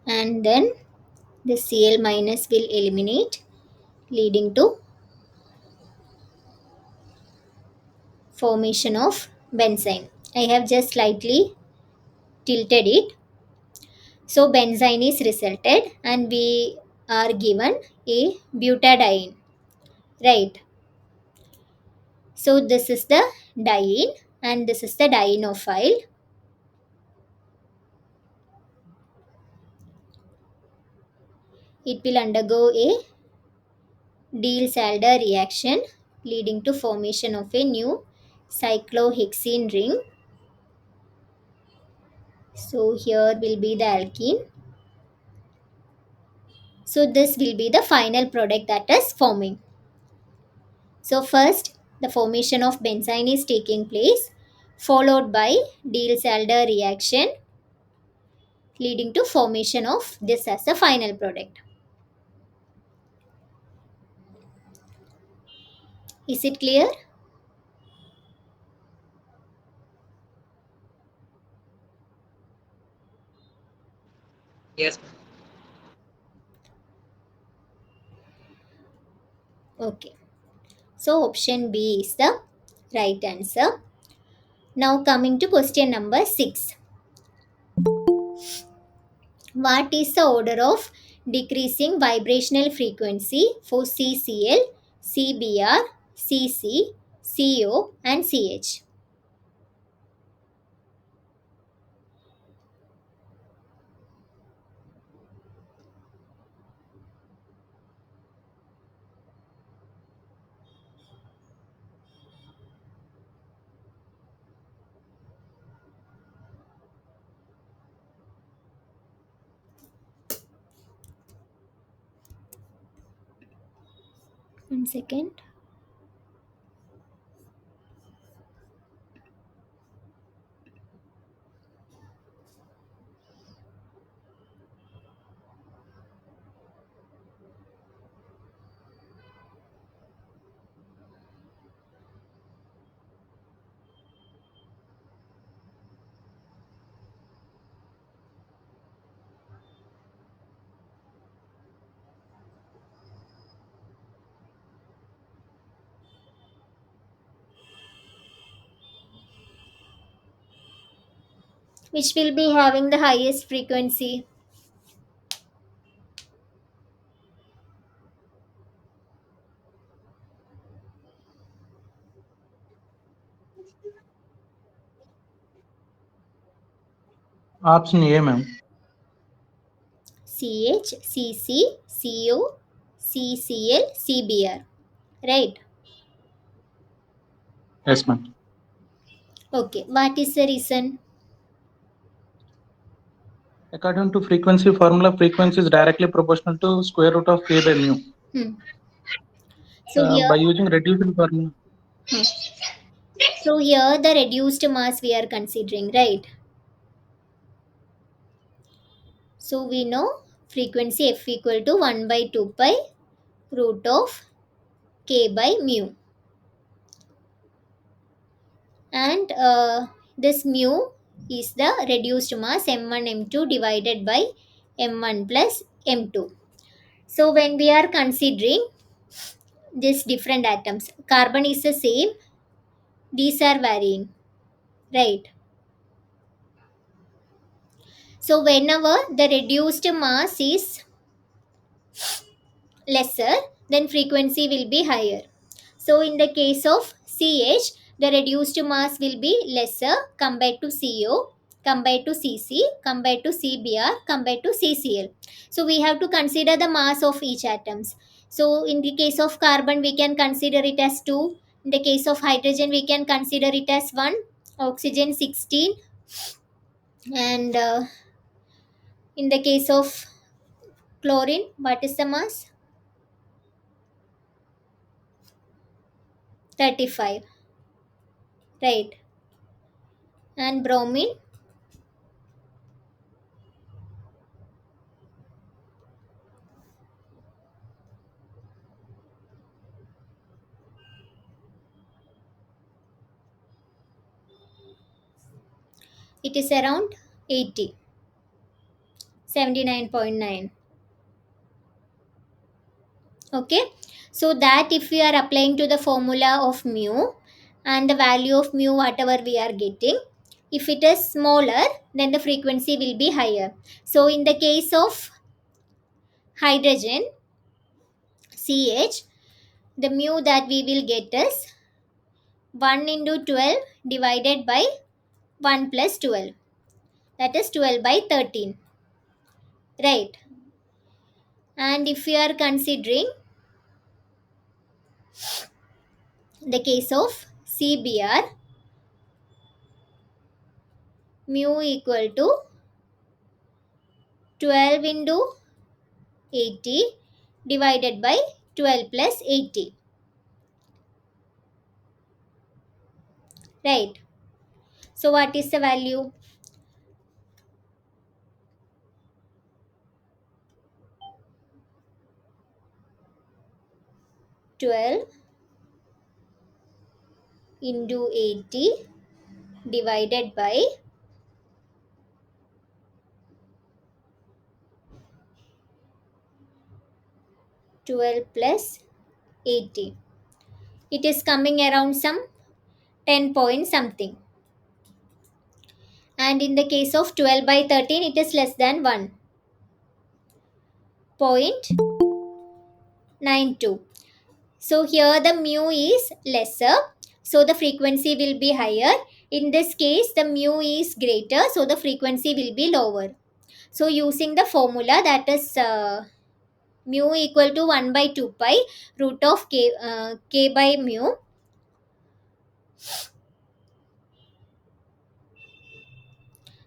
And then the Cl minus will eliminate, leading to formation of benzene. I have just slightly tilted it. So benzene is resulted and we are given a butadiene, right? So this is the diene and this is the dienophile. It will undergo a Diels-Alder reaction leading to formation of a new cyclohexene ring. So here will be the alkene. So this will be the final product that is forming. So first the formation of benzene is taking place, followed by Diels-Alder reaction leading to formation of this as a final product. Is it clear? Yes, ma'am. Okay. So option B is the right answer. Now coming to question number 6. What is the order of decreasing vibrational frequency for CCl, CBr, CC, CO and CH? One second. Which will be having the highest frequency? Option A, ma'am. CH, CC, CO, CCl, CBr. Right? Yes, ma'am. Okay. What is the reason? According to frequency formula, frequency is directly proportional to square root of K by mu. Hmm. So here, By using reduced formula, hmm. So here the reduced mass we are considering, right? So we know frequency F equal to 1 by 2 pi root of K by mu. And this mu is the reduced mass m1 m2 divided by m1 plus m2. So when we are considering these different atoms, carbon is the same, these are varying, right? So whenever the reduced mass is lesser, then frequency will be higher. So in the case of CH, the reduced mass will be lesser compared to CO, compared to CC, compared to CBr, compared to CCl. So we have to consider the mass of each atoms. So in the case of carbon, we can consider it as 2. In the case of hydrogen, we can consider it as 1. Oxygen 16. And in the case of chlorine, what is the mass? 35. Right. And bromine, it is around 80, 79.9. Okay, so that if we are applying to the formula of mu and the value of mu whatever we are getting, if it is smaller, then the frequency will be higher. So in the case of hydrogen CH, the mu that we will get is 1 into 12 divided by 1 plus 12, that is 12 by 13, right? And if we are considering the case of CBr, mu equal to 12 into 80 divided by 12 plus 80. right? So what is the value? Twelve into 80 divided by 12 plus 80. It is coming around some 10 point something. And in the case of 12 by 13, it is less than 1.92. So here the mu is lesser, so the frequency will be higher. In this case, the mu is greater, so the frequency will be lower. So using the formula, that is mu equal to 1 by 2 pi root of k by mu.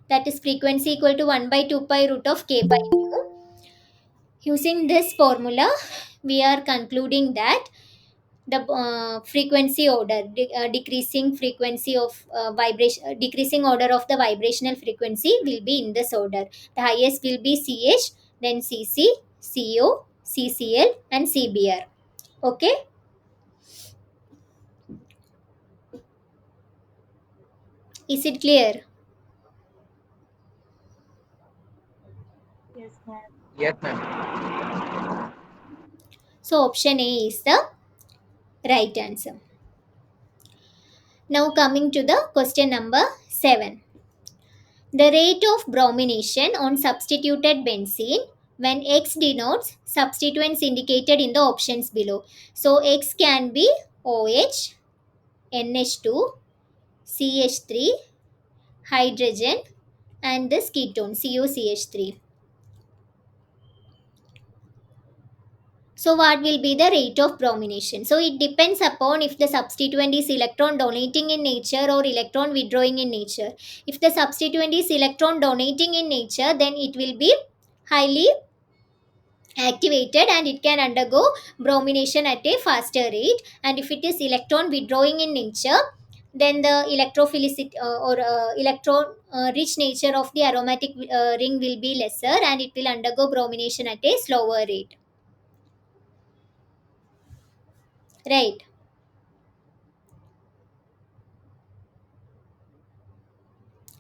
That is frequency equal to 1 by 2 pi root of k by mu. Using this formula, we are concluding that the frequency order, decreasing frequency of vibration, decreasing order of the vibrational frequency will be in this order. The highest will be ch, then cc, co, ccl, and cbr. Okay. Is it clear? Yes, ma'am. Yes, ma'am. So option A is the right answer. Now coming to the question number 7. The rate of bromination on substituted benzene when X denotes substituents indicated in the options below. So X can be OH, NH2, CH3, hydrogen, and this ketone COCH3. So what will be the rate of bromination? So it depends upon if the substituent is electron donating in nature or electron withdrawing in nature. If the substituent is electron donating in nature, then it will be highly activated and it can undergo bromination at a faster rate. And if it is electron withdrawing in nature, then the electrophilicity or electron rich nature of the aromatic ring will be lesser and it will undergo bromination at a slower rate, right?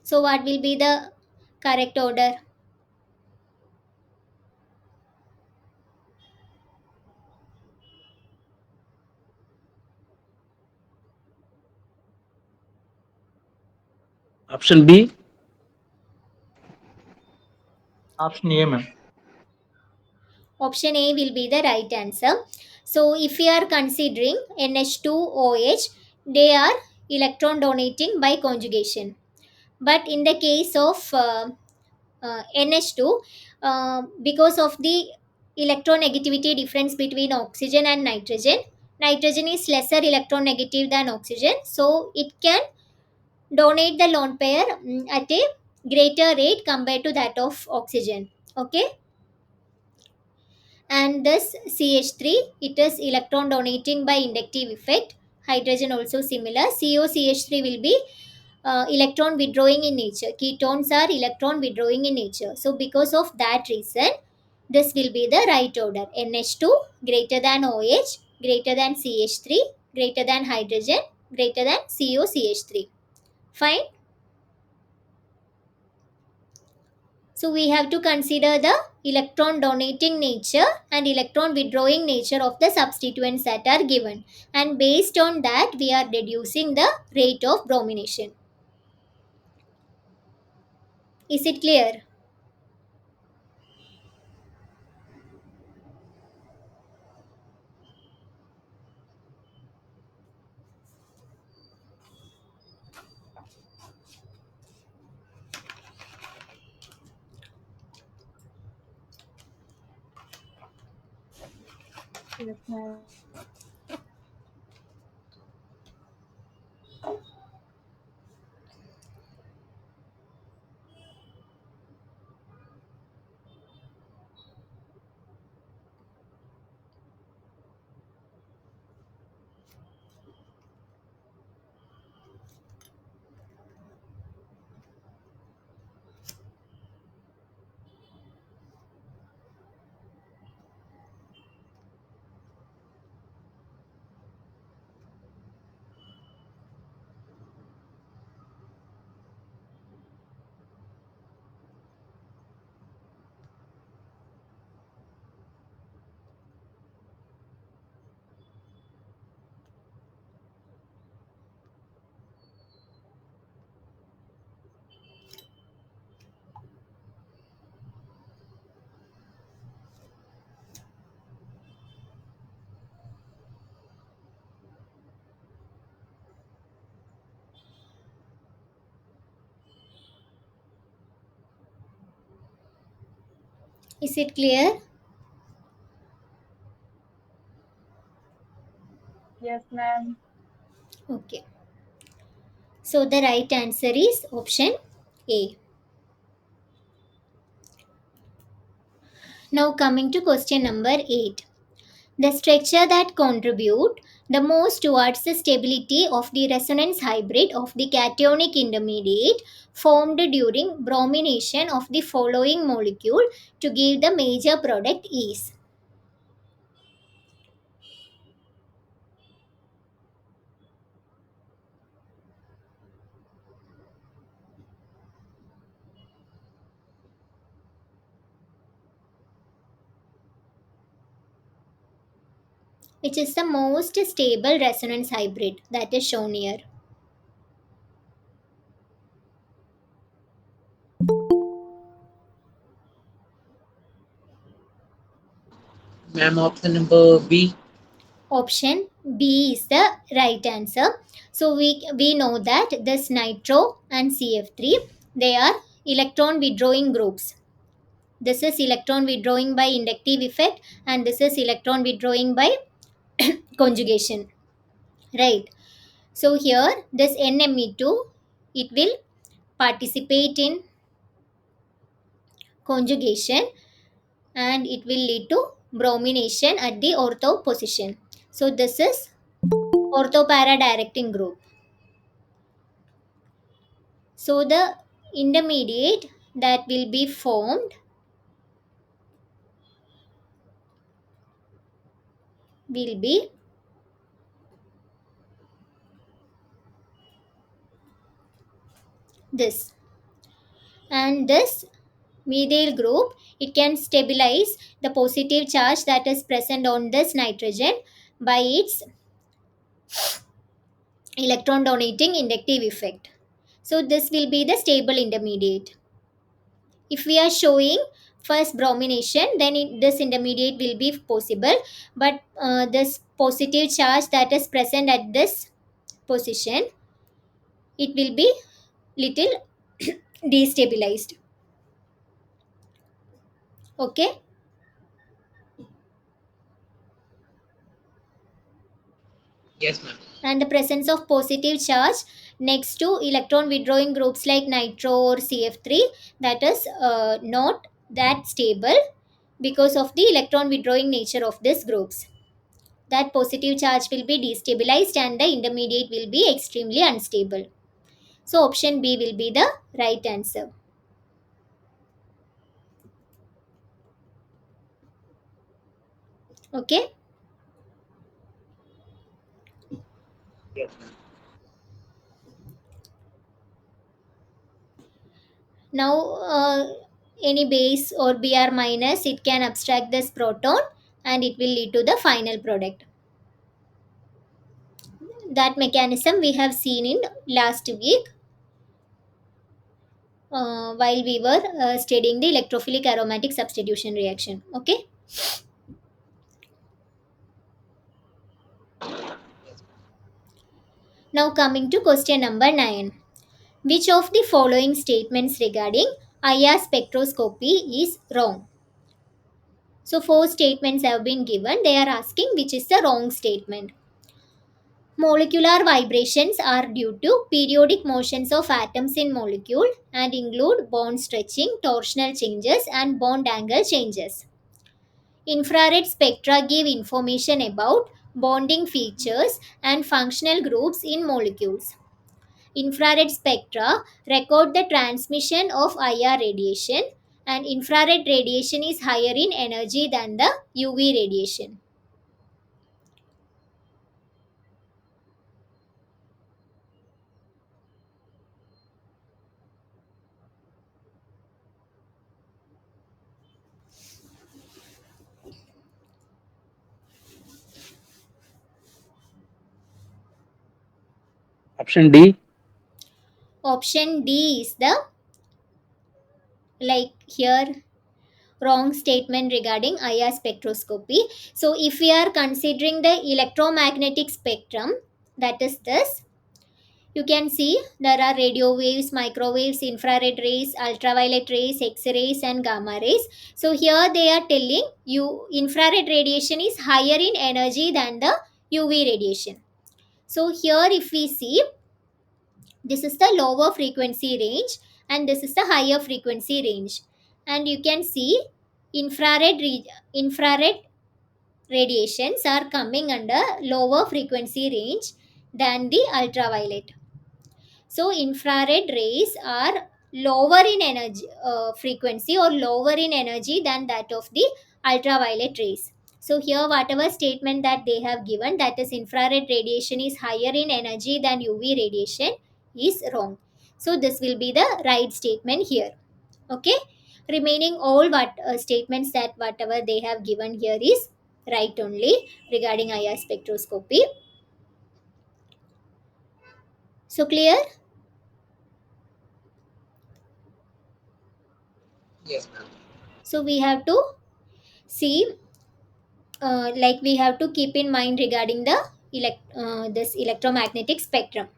So what will be the correct order? Option B. Option A, ma'am. Option A will be the right answer. So if we are considering NH2OH, they are electron donating by conjugation. But in the case of NH2, because of the electronegativity difference between oxygen and nitrogen, nitrogen is lesser electronegative than oxygen, so it can donate the lone pair at a greater rate compared to that of oxygen. Okay. And this CH3, it is electron donating by inductive effect. Hydrogen also similar. COCH3 will be electron withdrawing in nature. Ketones are electron withdrawing in nature. So because of that reason, this will be the right order. NH2 greater than OH, greater than CH3, greater than hydrogen, greater than COCH3. Fine. So we have to consider the electron donating nature and electron withdrawing nature of the substituents that are given. And based on that, we are deducing the rate of bromination. Is it clear? Yes, ma'am. Is it clear? Yes, ma'am. Okay. So the right answer is option A. Now coming to question number 8. The structure that contribute the most towards the stability of the resonance hybrid of the cationic intermediate formed during bromination of the following molecule to give the major product is, which is the most stable resonance hybrid that is shown here. Ma'am, option number B. Option B is the right answer. So we know that this nitro and CF3, they are electron withdrawing groups. This is electron withdrawing by inductive effect and this is electron withdrawing by conjugation. Right. So here this NME2, it will participate in conjugation and it will lead to bromination at the ortho position. So this is orthopara directing group. So the intermediate that will be formed will be this. And this methyl group, it can stabilize the positive charge that is present on this nitrogen by its electron donating inductive effect. So this will be the stable intermediate. If we are showing first bromination, then this intermediate will be possible, but this positive charge that is present at this position, it will be little destabilized. Okay. Yes, ma'am. And the presence of positive charge next to electron withdrawing groups like nitro or CF3, that is not that stable because of the electron withdrawing nature of these groups. That positive charge will be destabilized and the intermediate will be extremely unstable. So option B will be the right answer. Okay. Yes, ma'am. Now any base or Br minus, it can abstract this proton and it will lead to the final product. That mechanism we have seen in last week while we were studying the electrophilic aromatic substitution reaction. Okay. Now coming to question number 9. Which of the following statements regarding IR spectroscopy is wrong? So four statements have been given. They are asking which is the wrong statement. Molecular vibrations are due to periodic motions of atoms in molecule and include bond stretching, torsional changes and bond angle changes. Infrared spectra give information about bonding features and functional groups in molecules. Infrared spectra record the transmission of IR radiation, and infrared radiation is higher in energy than the UV radiation. Option D. Option D is the, like here, wrong statement regarding IR spectroscopy. So if we are considering the electromagnetic spectrum, that is this, You can see there are radio waves, microwaves, infrared rays, ultraviolet rays, X-rays and gamma rays. So here they are telling you infrared radiation is higher in energy than the UV radiation. So here if we see, this is the lower frequency range and this is the higher frequency range. And you can see infrared radiations are coming under lower frequency range than the ultraviolet. So infrared rays are lower in energy frequency or lower in energy than that of the ultraviolet rays. So here whatever statement that they have given, that is infrared radiation is higher in energy than UV radiation, is wrong. So this will be the right statement here. Okay, remaining all what statements that whatever they have given here is right only regarding IR spectroscopy. So clear? Yes, ma'am. So we have to see, like we have to keep in mind regarding the this electromagnetic spectrum: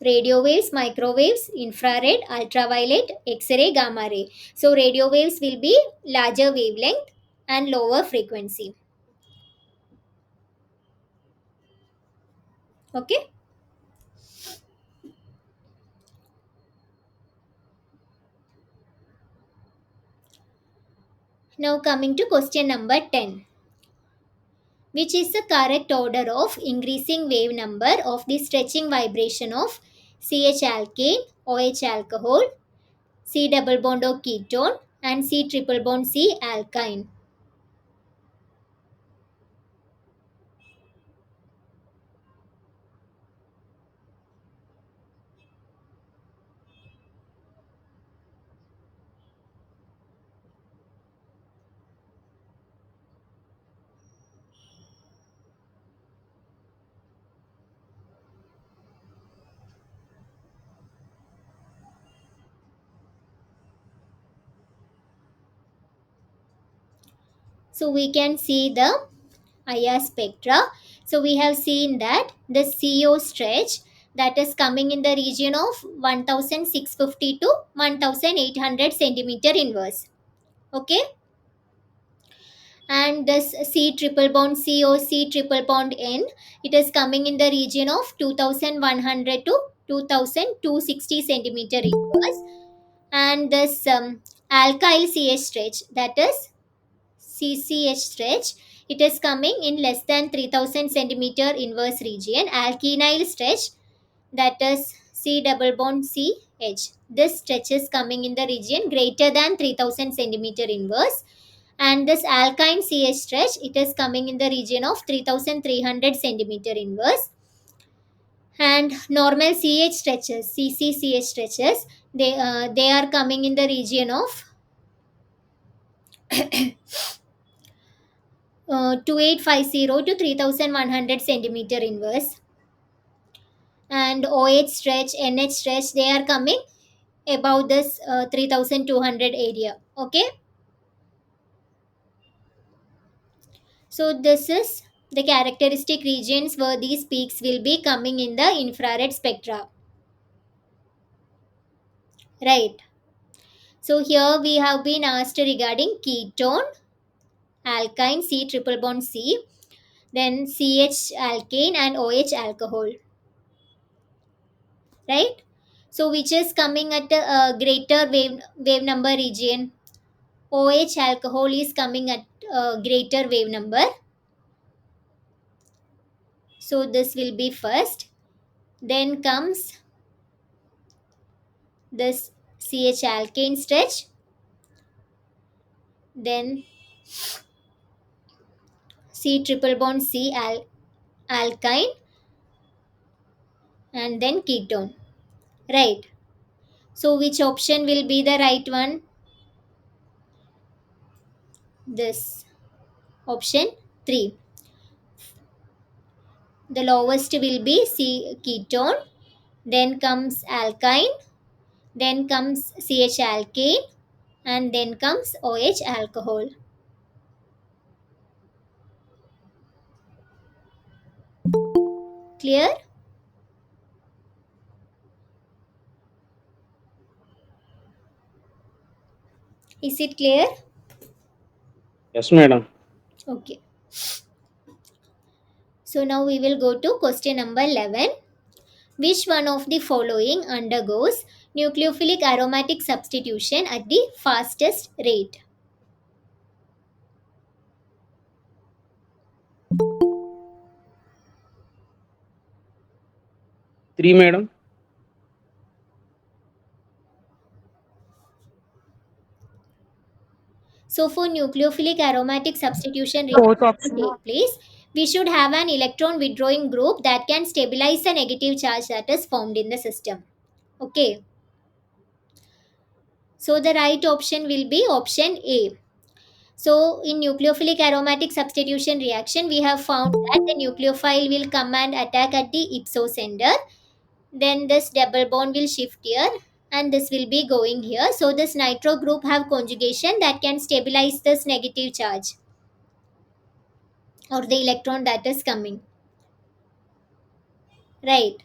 radio waves, microwaves, infrared, ultraviolet, X-ray, gamma ray. So radio waves will be larger wavelength and lower frequency. Okay, now coming to question number 10. Which is the correct order of increasing wave number of the stretching vibration of CH alkane, OH alcohol, C double bond O ketone and C triple bond C alkyne? So we can see the IR spectra. So we have seen that the CO stretch, that is coming in the region of 1650 to 1800 centimeter inverse. Okay, and this C triple bond C or C triple bond N, it is coming in the region of 2100 to 2260 centimeter inverse. And this alkyl CH stretch, that is CCH stretch, it is coming in less than 3000 centimeter inverse region. Alkenyl stretch, that is C double bond CH, this stretch is coming in the region greater than 3000 centimeter inverse. And this alkyne CH stretch, it is coming in the region of 3300 centimeter inverse. And normal CH stretches, CCCH stretches, they are coming in the region of 2850 to 3100 centimeter inverse. And OH stretch, NH stretch, they are coming about this 3200 area. Okay, so this is the characteristic regions where these peaks will be coming in the infrared spectra, right? So here we have been asked regarding ketone, alkyne C triple bond C, then CH alkane and OH alcohol, right? So which is coming at a greater wave number region? OH alcohol is coming at a greater wave number. So this will be first. Then comes this CH alkane stretch. Then C triple bond C alkyne and then ketone. Right. So which option will be the right one? This option 3. The lowest will be C ketone, then comes alkyne, then comes CH alkane and then comes OH alcohol. clear? Is it clear? Yes, madam. Okay. So now we will go to question number 11. Which one of the following undergoes nucleophilic aromatic substitution at the fastest rate? Three, madam. So for nucleophilic aromatic substitution Fourth reaction to option. take place, we should have an electron withdrawing group that can stabilize the negative charge that is formed in the system. Okay. So the right option will be option A. So in nucleophilic aromatic substitution reaction, we have found that the nucleophile will come and attack at the ipso center. Then this double bond will shift here and this will be going here. So this nitro group have conjugation that can stabilize this negative charge or the electron that is coming. Right.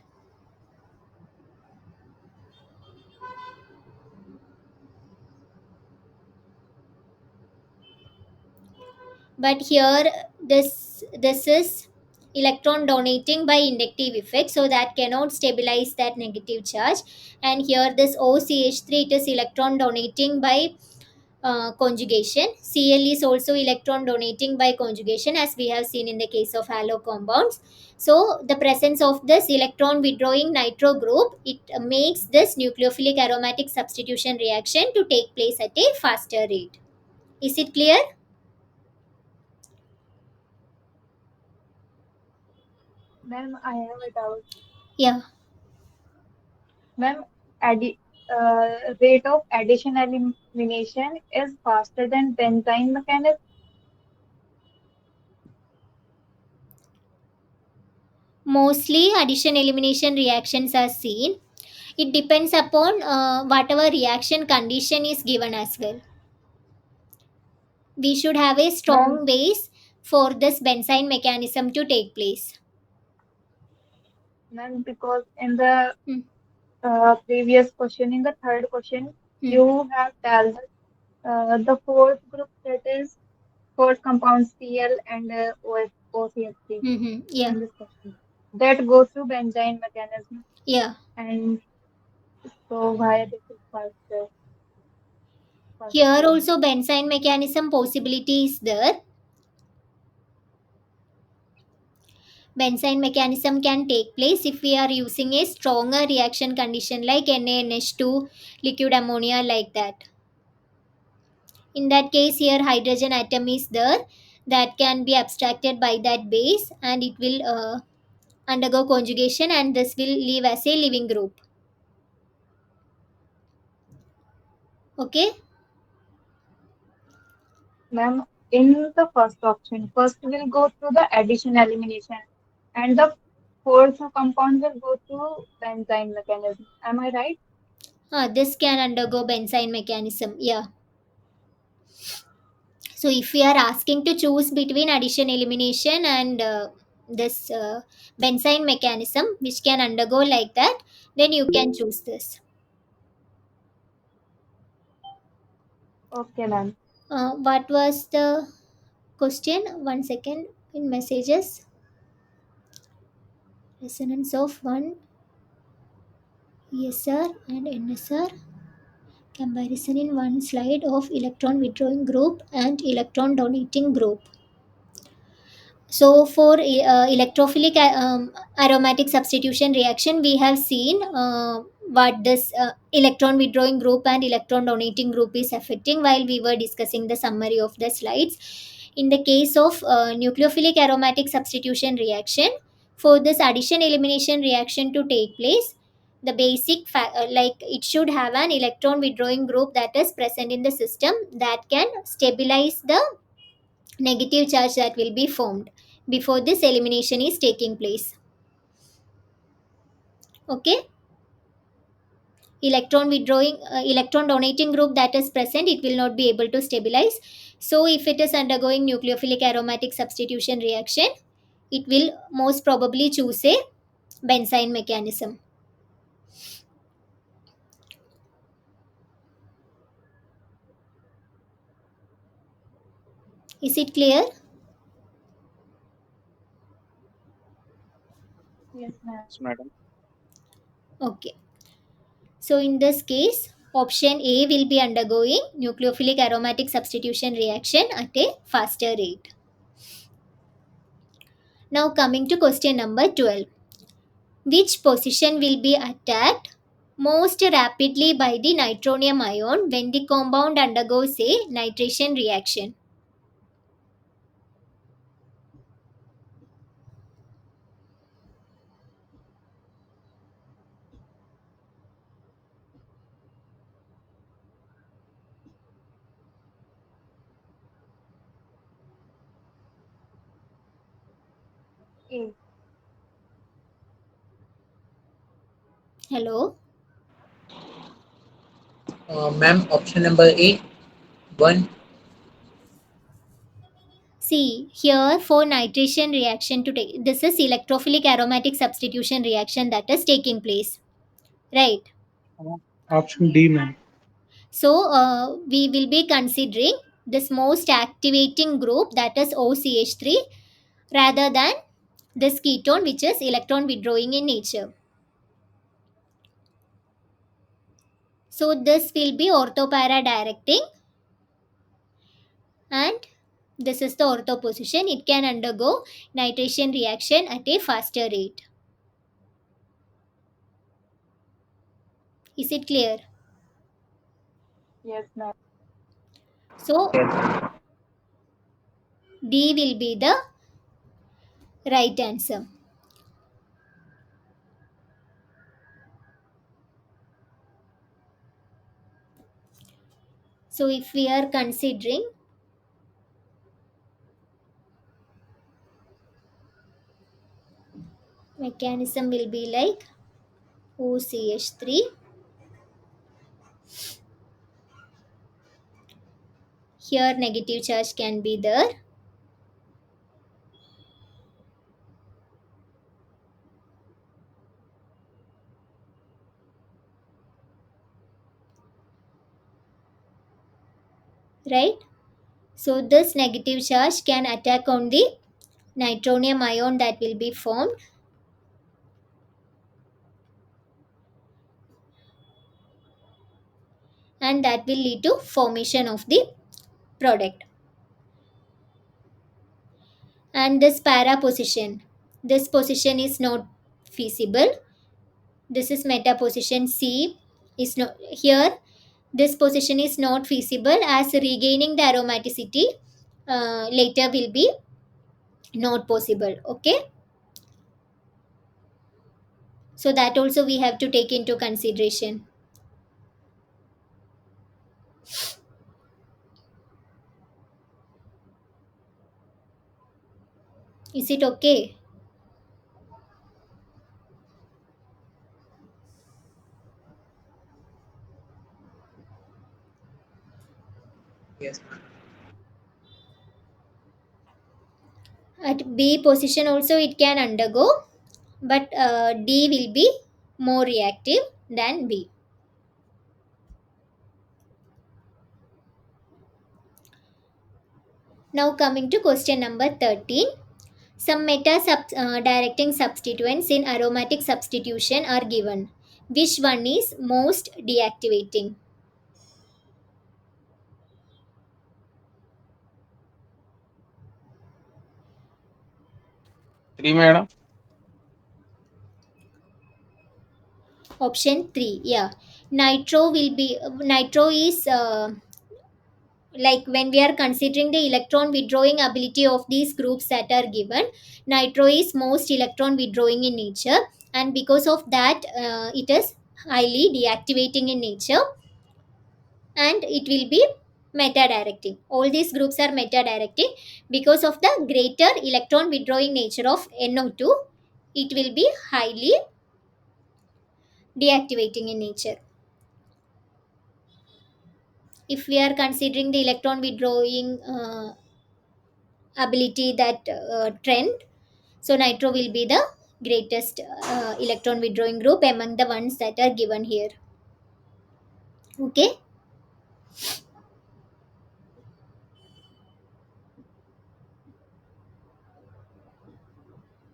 But here this is electron donating by inductive effect, so that cannot stabilize that negative charge. And here this OCH3, it is electron donating by conjugation. Cl is also electron donating by conjugation, as we have seen in the case of halo compounds. So the presence of this electron withdrawing nitro group, it makes this nucleophilic aromatic substitution reaction to take place at a faster rate. Is it clear? Ma'am, I have a doubt. Yeah. Ma'am, rate of addition elimination is faster than benzene mechanism. Mostly addition elimination reactions are seen. It depends upon whatever reaction condition is given as well. We should have a Ma'am, strong base for this benzene mechanism to take place. ma'am, because in the Hmm. previous question, in the third question, Hmm. you have told us the fourth group, that is fourth compound Cl and OCH3 Mm-hmm. Yeah. in this question, that goes through benzene mechanism. Yeah. And so why this is Here faster? also benzene mechanism possibility is there. Benzene mechanism can take place if we are using a stronger reaction condition like NaNH2, liquid ammonia, like that. In that case, here hydrogen atom is there that can be abstracted by that base, and it will undergo conjugation, and this will leave as a living group. Okay. Ma'am, in the first option, first we'll go through the addition elimination, and the fourth compound will go through benzene mechanism. Am I right? This can undergo benzene mechanism. Yeah. So if we are asking to choose between addition elimination and this benzene mechanism, which can undergo like that, then you can choose this. Okay, ma'am. What was the question? One second. In messages, resonance of one ESR and NSR, comparison in one slide of electron withdrawing group and electron donating group. So for electrophilic aromatic substitution reaction, we have seen what this electron withdrawing group and electron donating group is affecting while we were discussing the summary of the slides. In the case of nucleophilic aromatic substitution reaction, for this addition elimination reaction to take place, the basic like it should have an electron withdrawing group that is present in the system that can stabilize the negative charge that will be formed before this elimination is taking place. Okay. Electron withdrawing electron donating group that is present, it will not be able to stabilize. So if it is undergoing nucleophilic aromatic substitution reaction, it will most probably choose a benzene mechanism. Is it clear? Yes, ma'am. Yes, madam. Okay. So in this case, option A will be undergoing nucleophilic aromatic substitution reaction at a faster rate. Now coming to question number 12. Which position will be attacked most rapidly by the nitronium ion when the compound undergoes a nitration reaction? A. Hello? Ma'am, option number A, 1. See, here for nitration reaction to take, this is electrophilic aromatic substitution reaction that is taking place, right? Uh, Option D, ma'am. So we will be considering this most activating group, that is OCH3, rather than this ketone which is electron withdrawing in nature. So this will be orthopara directing, and this is the ortho position. It can undergo nitration reaction at a faster rate. Is it clear? Yes, ma'am. So D will be the right answer. So if we are considering mechanism will be like OCH3. Here negative charge can be there, right? So this negative charge can attack on the nitronium ion that will be formed, and that will lead to formation of the product. And this para position, this position is not feasible. This is meta position C is not here. This position is not feasible as regaining the aromaticity later will be not possible. Okay, so that also we have to take into consideration. Is it okay? Yes, ma'am. At B position also it can undergo, but D will be more reactive than B. Now coming to question number 13. Some directing substituents in aromatic substitution are given. Which one is most deactivating? 3, madam. Option 3, yeah. Nitro is like when we are considering the electron withdrawing ability of these groups that are given, nitro is most electron withdrawing in nature, and because of that it is highly deactivating in nature, and it will be meta directing. All these groups are meta directing because of the greater electron withdrawing nature of NO2. It will be highly deactivating in nature. If we are considering the electron withdrawing ability, that trend, so nitro will be the greatest electron withdrawing group among the ones that are given here. Okay.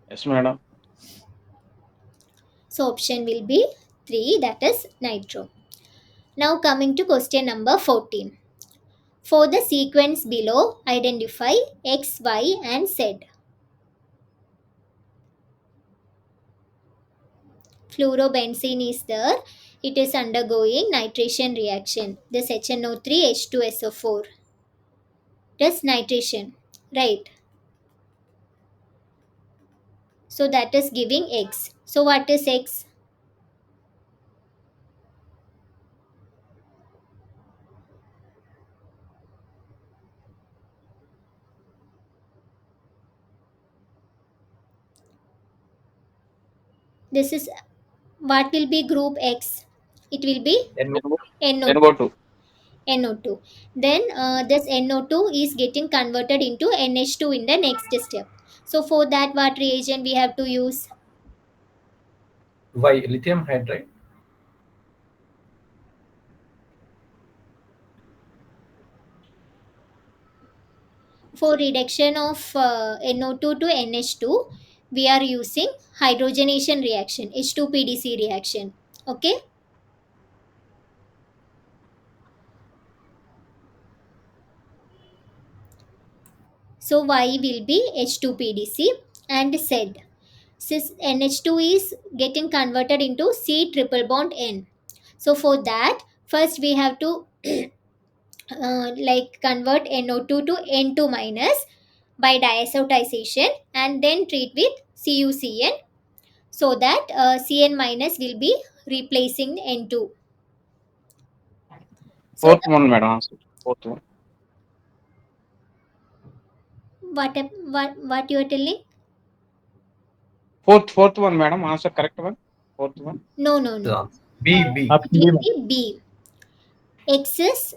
Yes, madam. So option will be 3, that is nitro. Now coming to question number 14. For the sequence below, identify X, Y and Z. Fluorobenzene is there. It is undergoing nitration reaction. This HNO3 H2SO4. That's nitration, right? So that is giving X. So what is X? This is what will be group X? It will be NO2. NO2. NO2. Then this NO2 is getting converted into NH2 in the next step. So for that, what reagent we have to use? Why lithium hydride? For reduction of NO2 to NH2, we are using hydrogenation reaction, H2PDC reaction. Okay. So Y will be H2PDC and Z. Since NH2 is getting converted into C triple bond N. So for that, first we have to like convert NO2 to N2 minus by diazotization and then treat with CuCN so that Cn minus will be replacing N2. So Fourth one, madam. Answer. Fourth one. what you are telling? Fourth one, madam. Answer correct one. Fourth one. No. B. It Option B, will ma'am. be B. X is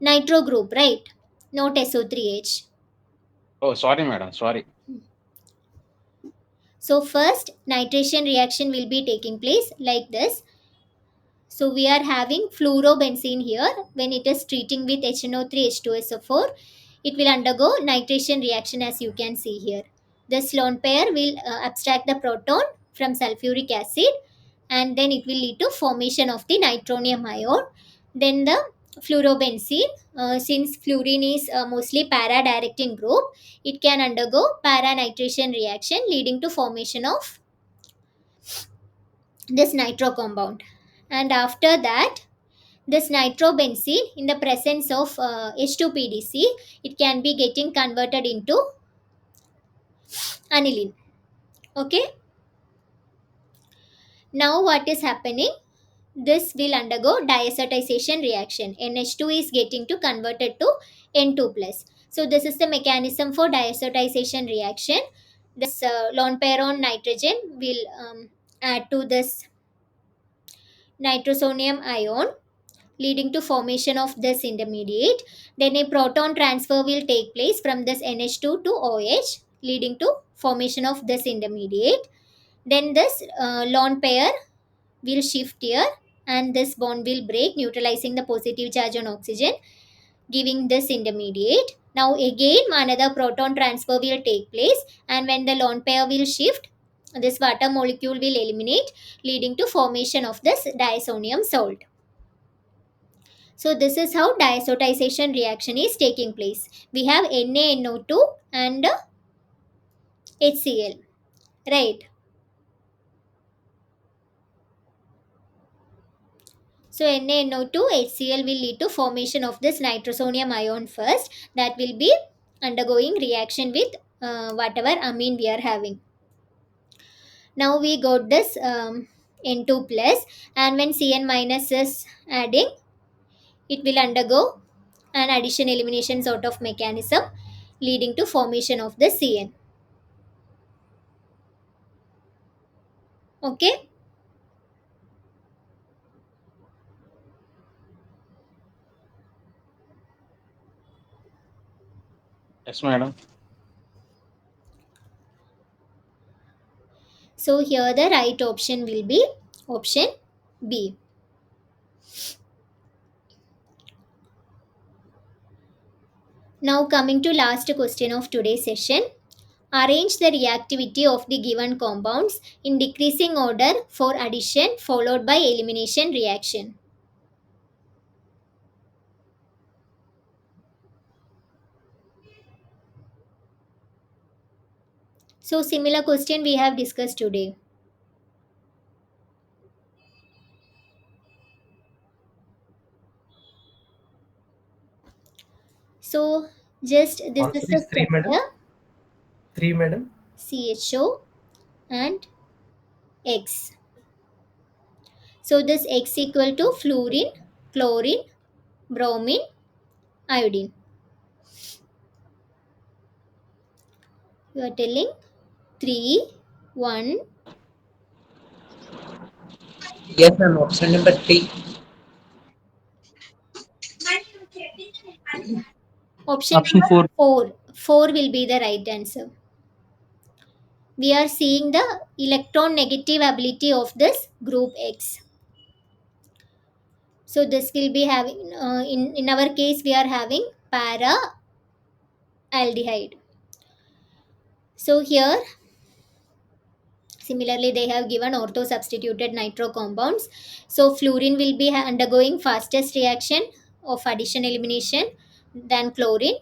nitro group, right? Not SO3H. Oh, sorry, madam. Sorry. So first nitration reaction will be taking place like this. So we are having fluorobenzene here. When it is treating with HNO3 H2SO4, it will undergo nitration reaction as you can see here. This lone pair will abstract the proton from sulfuric acid and then it will lead to formation of the nitronium ion. Then the fluorobenzene, since fluorine is mostly para-directing group, it can undergo para-nitration reaction leading to formation of this nitro compound. And after that, this nitrobenzene in the presence of H2PDC, it can be getting converted into aniline. Okay. Now what is happening? This will undergo diazotization reaction. NH2 is getting to converted to N2 plus. So this is the mechanism for diazotization reaction. This lone pair on nitrogen will add to this nitrosonium ion leading to formation of this intermediate. Then a proton transfer will take place from this NH2 to OH leading to formation of this intermediate. Then this lone pair will shift here and this bond will break, neutralizing the positive charge on oxygen, giving this intermediate. Now again another proton transfer will take place and when the lone pair will shift, this water molecule will eliminate, leading to formation of this diazonium salt. So this is how diazotization reaction is taking place. We have NaNO2 and HCl, right? So NaNO2 HCl will lead to formation of this nitrosonium ion first. That will be undergoing reaction with whatever amine we are having. Now we got this N2 plus and when Cn minus is adding, it will undergo an addition elimination sort of mechanism leading to formation of the Cn. Okay. Yes, madam. So here the right option will be option B. Now coming to last question of today's session. Arrange the reactivity of the given compounds in decreasing order for addition followed by elimination reaction. So similar question we have discussed today. So just this Answer is the is 3, madam. structure 3, madam. CHO and X. So this X equal to fluorine, chlorine, bromine, iodine. You are telling 3, 1. Yes, ma'am. Option number 3. Option Option number 4. 4. 4 will be the right answer. We are seeing the electron negative ability of this group X. So this will be having, in our case, we are having para aldehyde. So here, similarly, they have given ortho substituted nitro compounds. So fluorine will be undergoing fastest reaction of addition elimination than chlorine.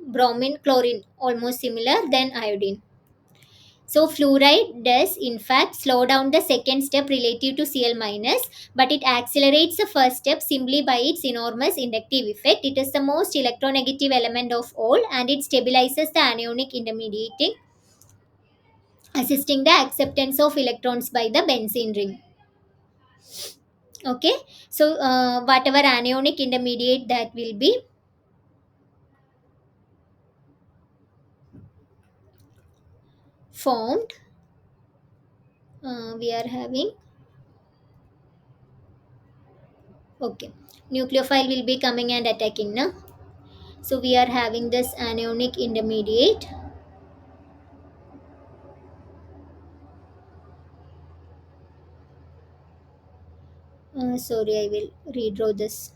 Bromine, chlorine almost similar than iodine. So fluoride does in fact slow down the second step relative to Cl minus, but it accelerates the first step simply by its enormous inductive effect. It is the most electronegative element of all, and it stabilizes the anionic intermediating, assisting the acceptance of electrons by the benzene ring. Okay, so whatever anionic intermediate that will be formed, we are having, okay, nucleophile will be coming and attacking now. So we are having this anionic intermediate. Sorry, I will redraw this.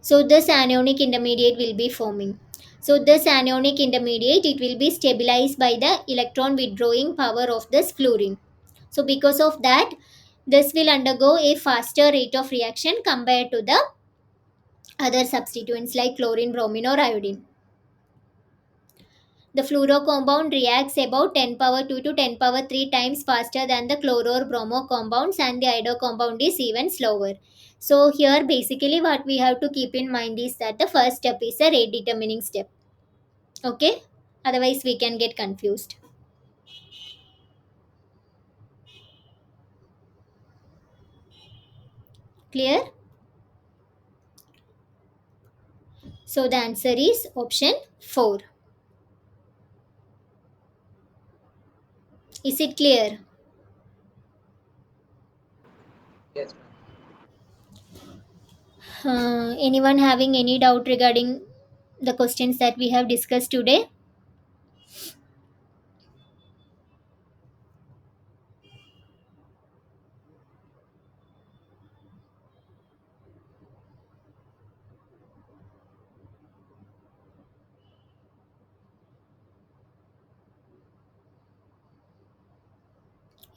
So this anionic intermediate will be forming. So this anionic intermediate, it will be stabilized by the electron withdrawing power of this fluorine. So because of that, this will undergo a faster rate of reaction compared to the other substituents like chlorine, bromine or iodine. The fluoro compound reacts about 10 power 2 to 10 power 3 times faster than the chloro or bromo compounds, and the iodo compound is even slower. So here basically what we have to keep in mind is that the first step is a rate determining step. Okay? Otherwise we can get confused. Clear? So the answer is option 4. Is it clear? Yes, ma'am. Anyone having any doubt regarding the questions that we have discussed today?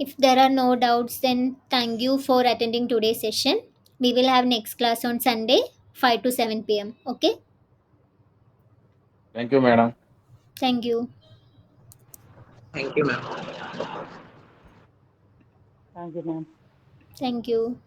If there are no doubts, then thank you for attending today's session. We will have next class on Sunday, 5 to 7 p.m. Okay? Thank you, madam. Thank you. Thank you, ma'am. Thank you, ma'am. Thank you.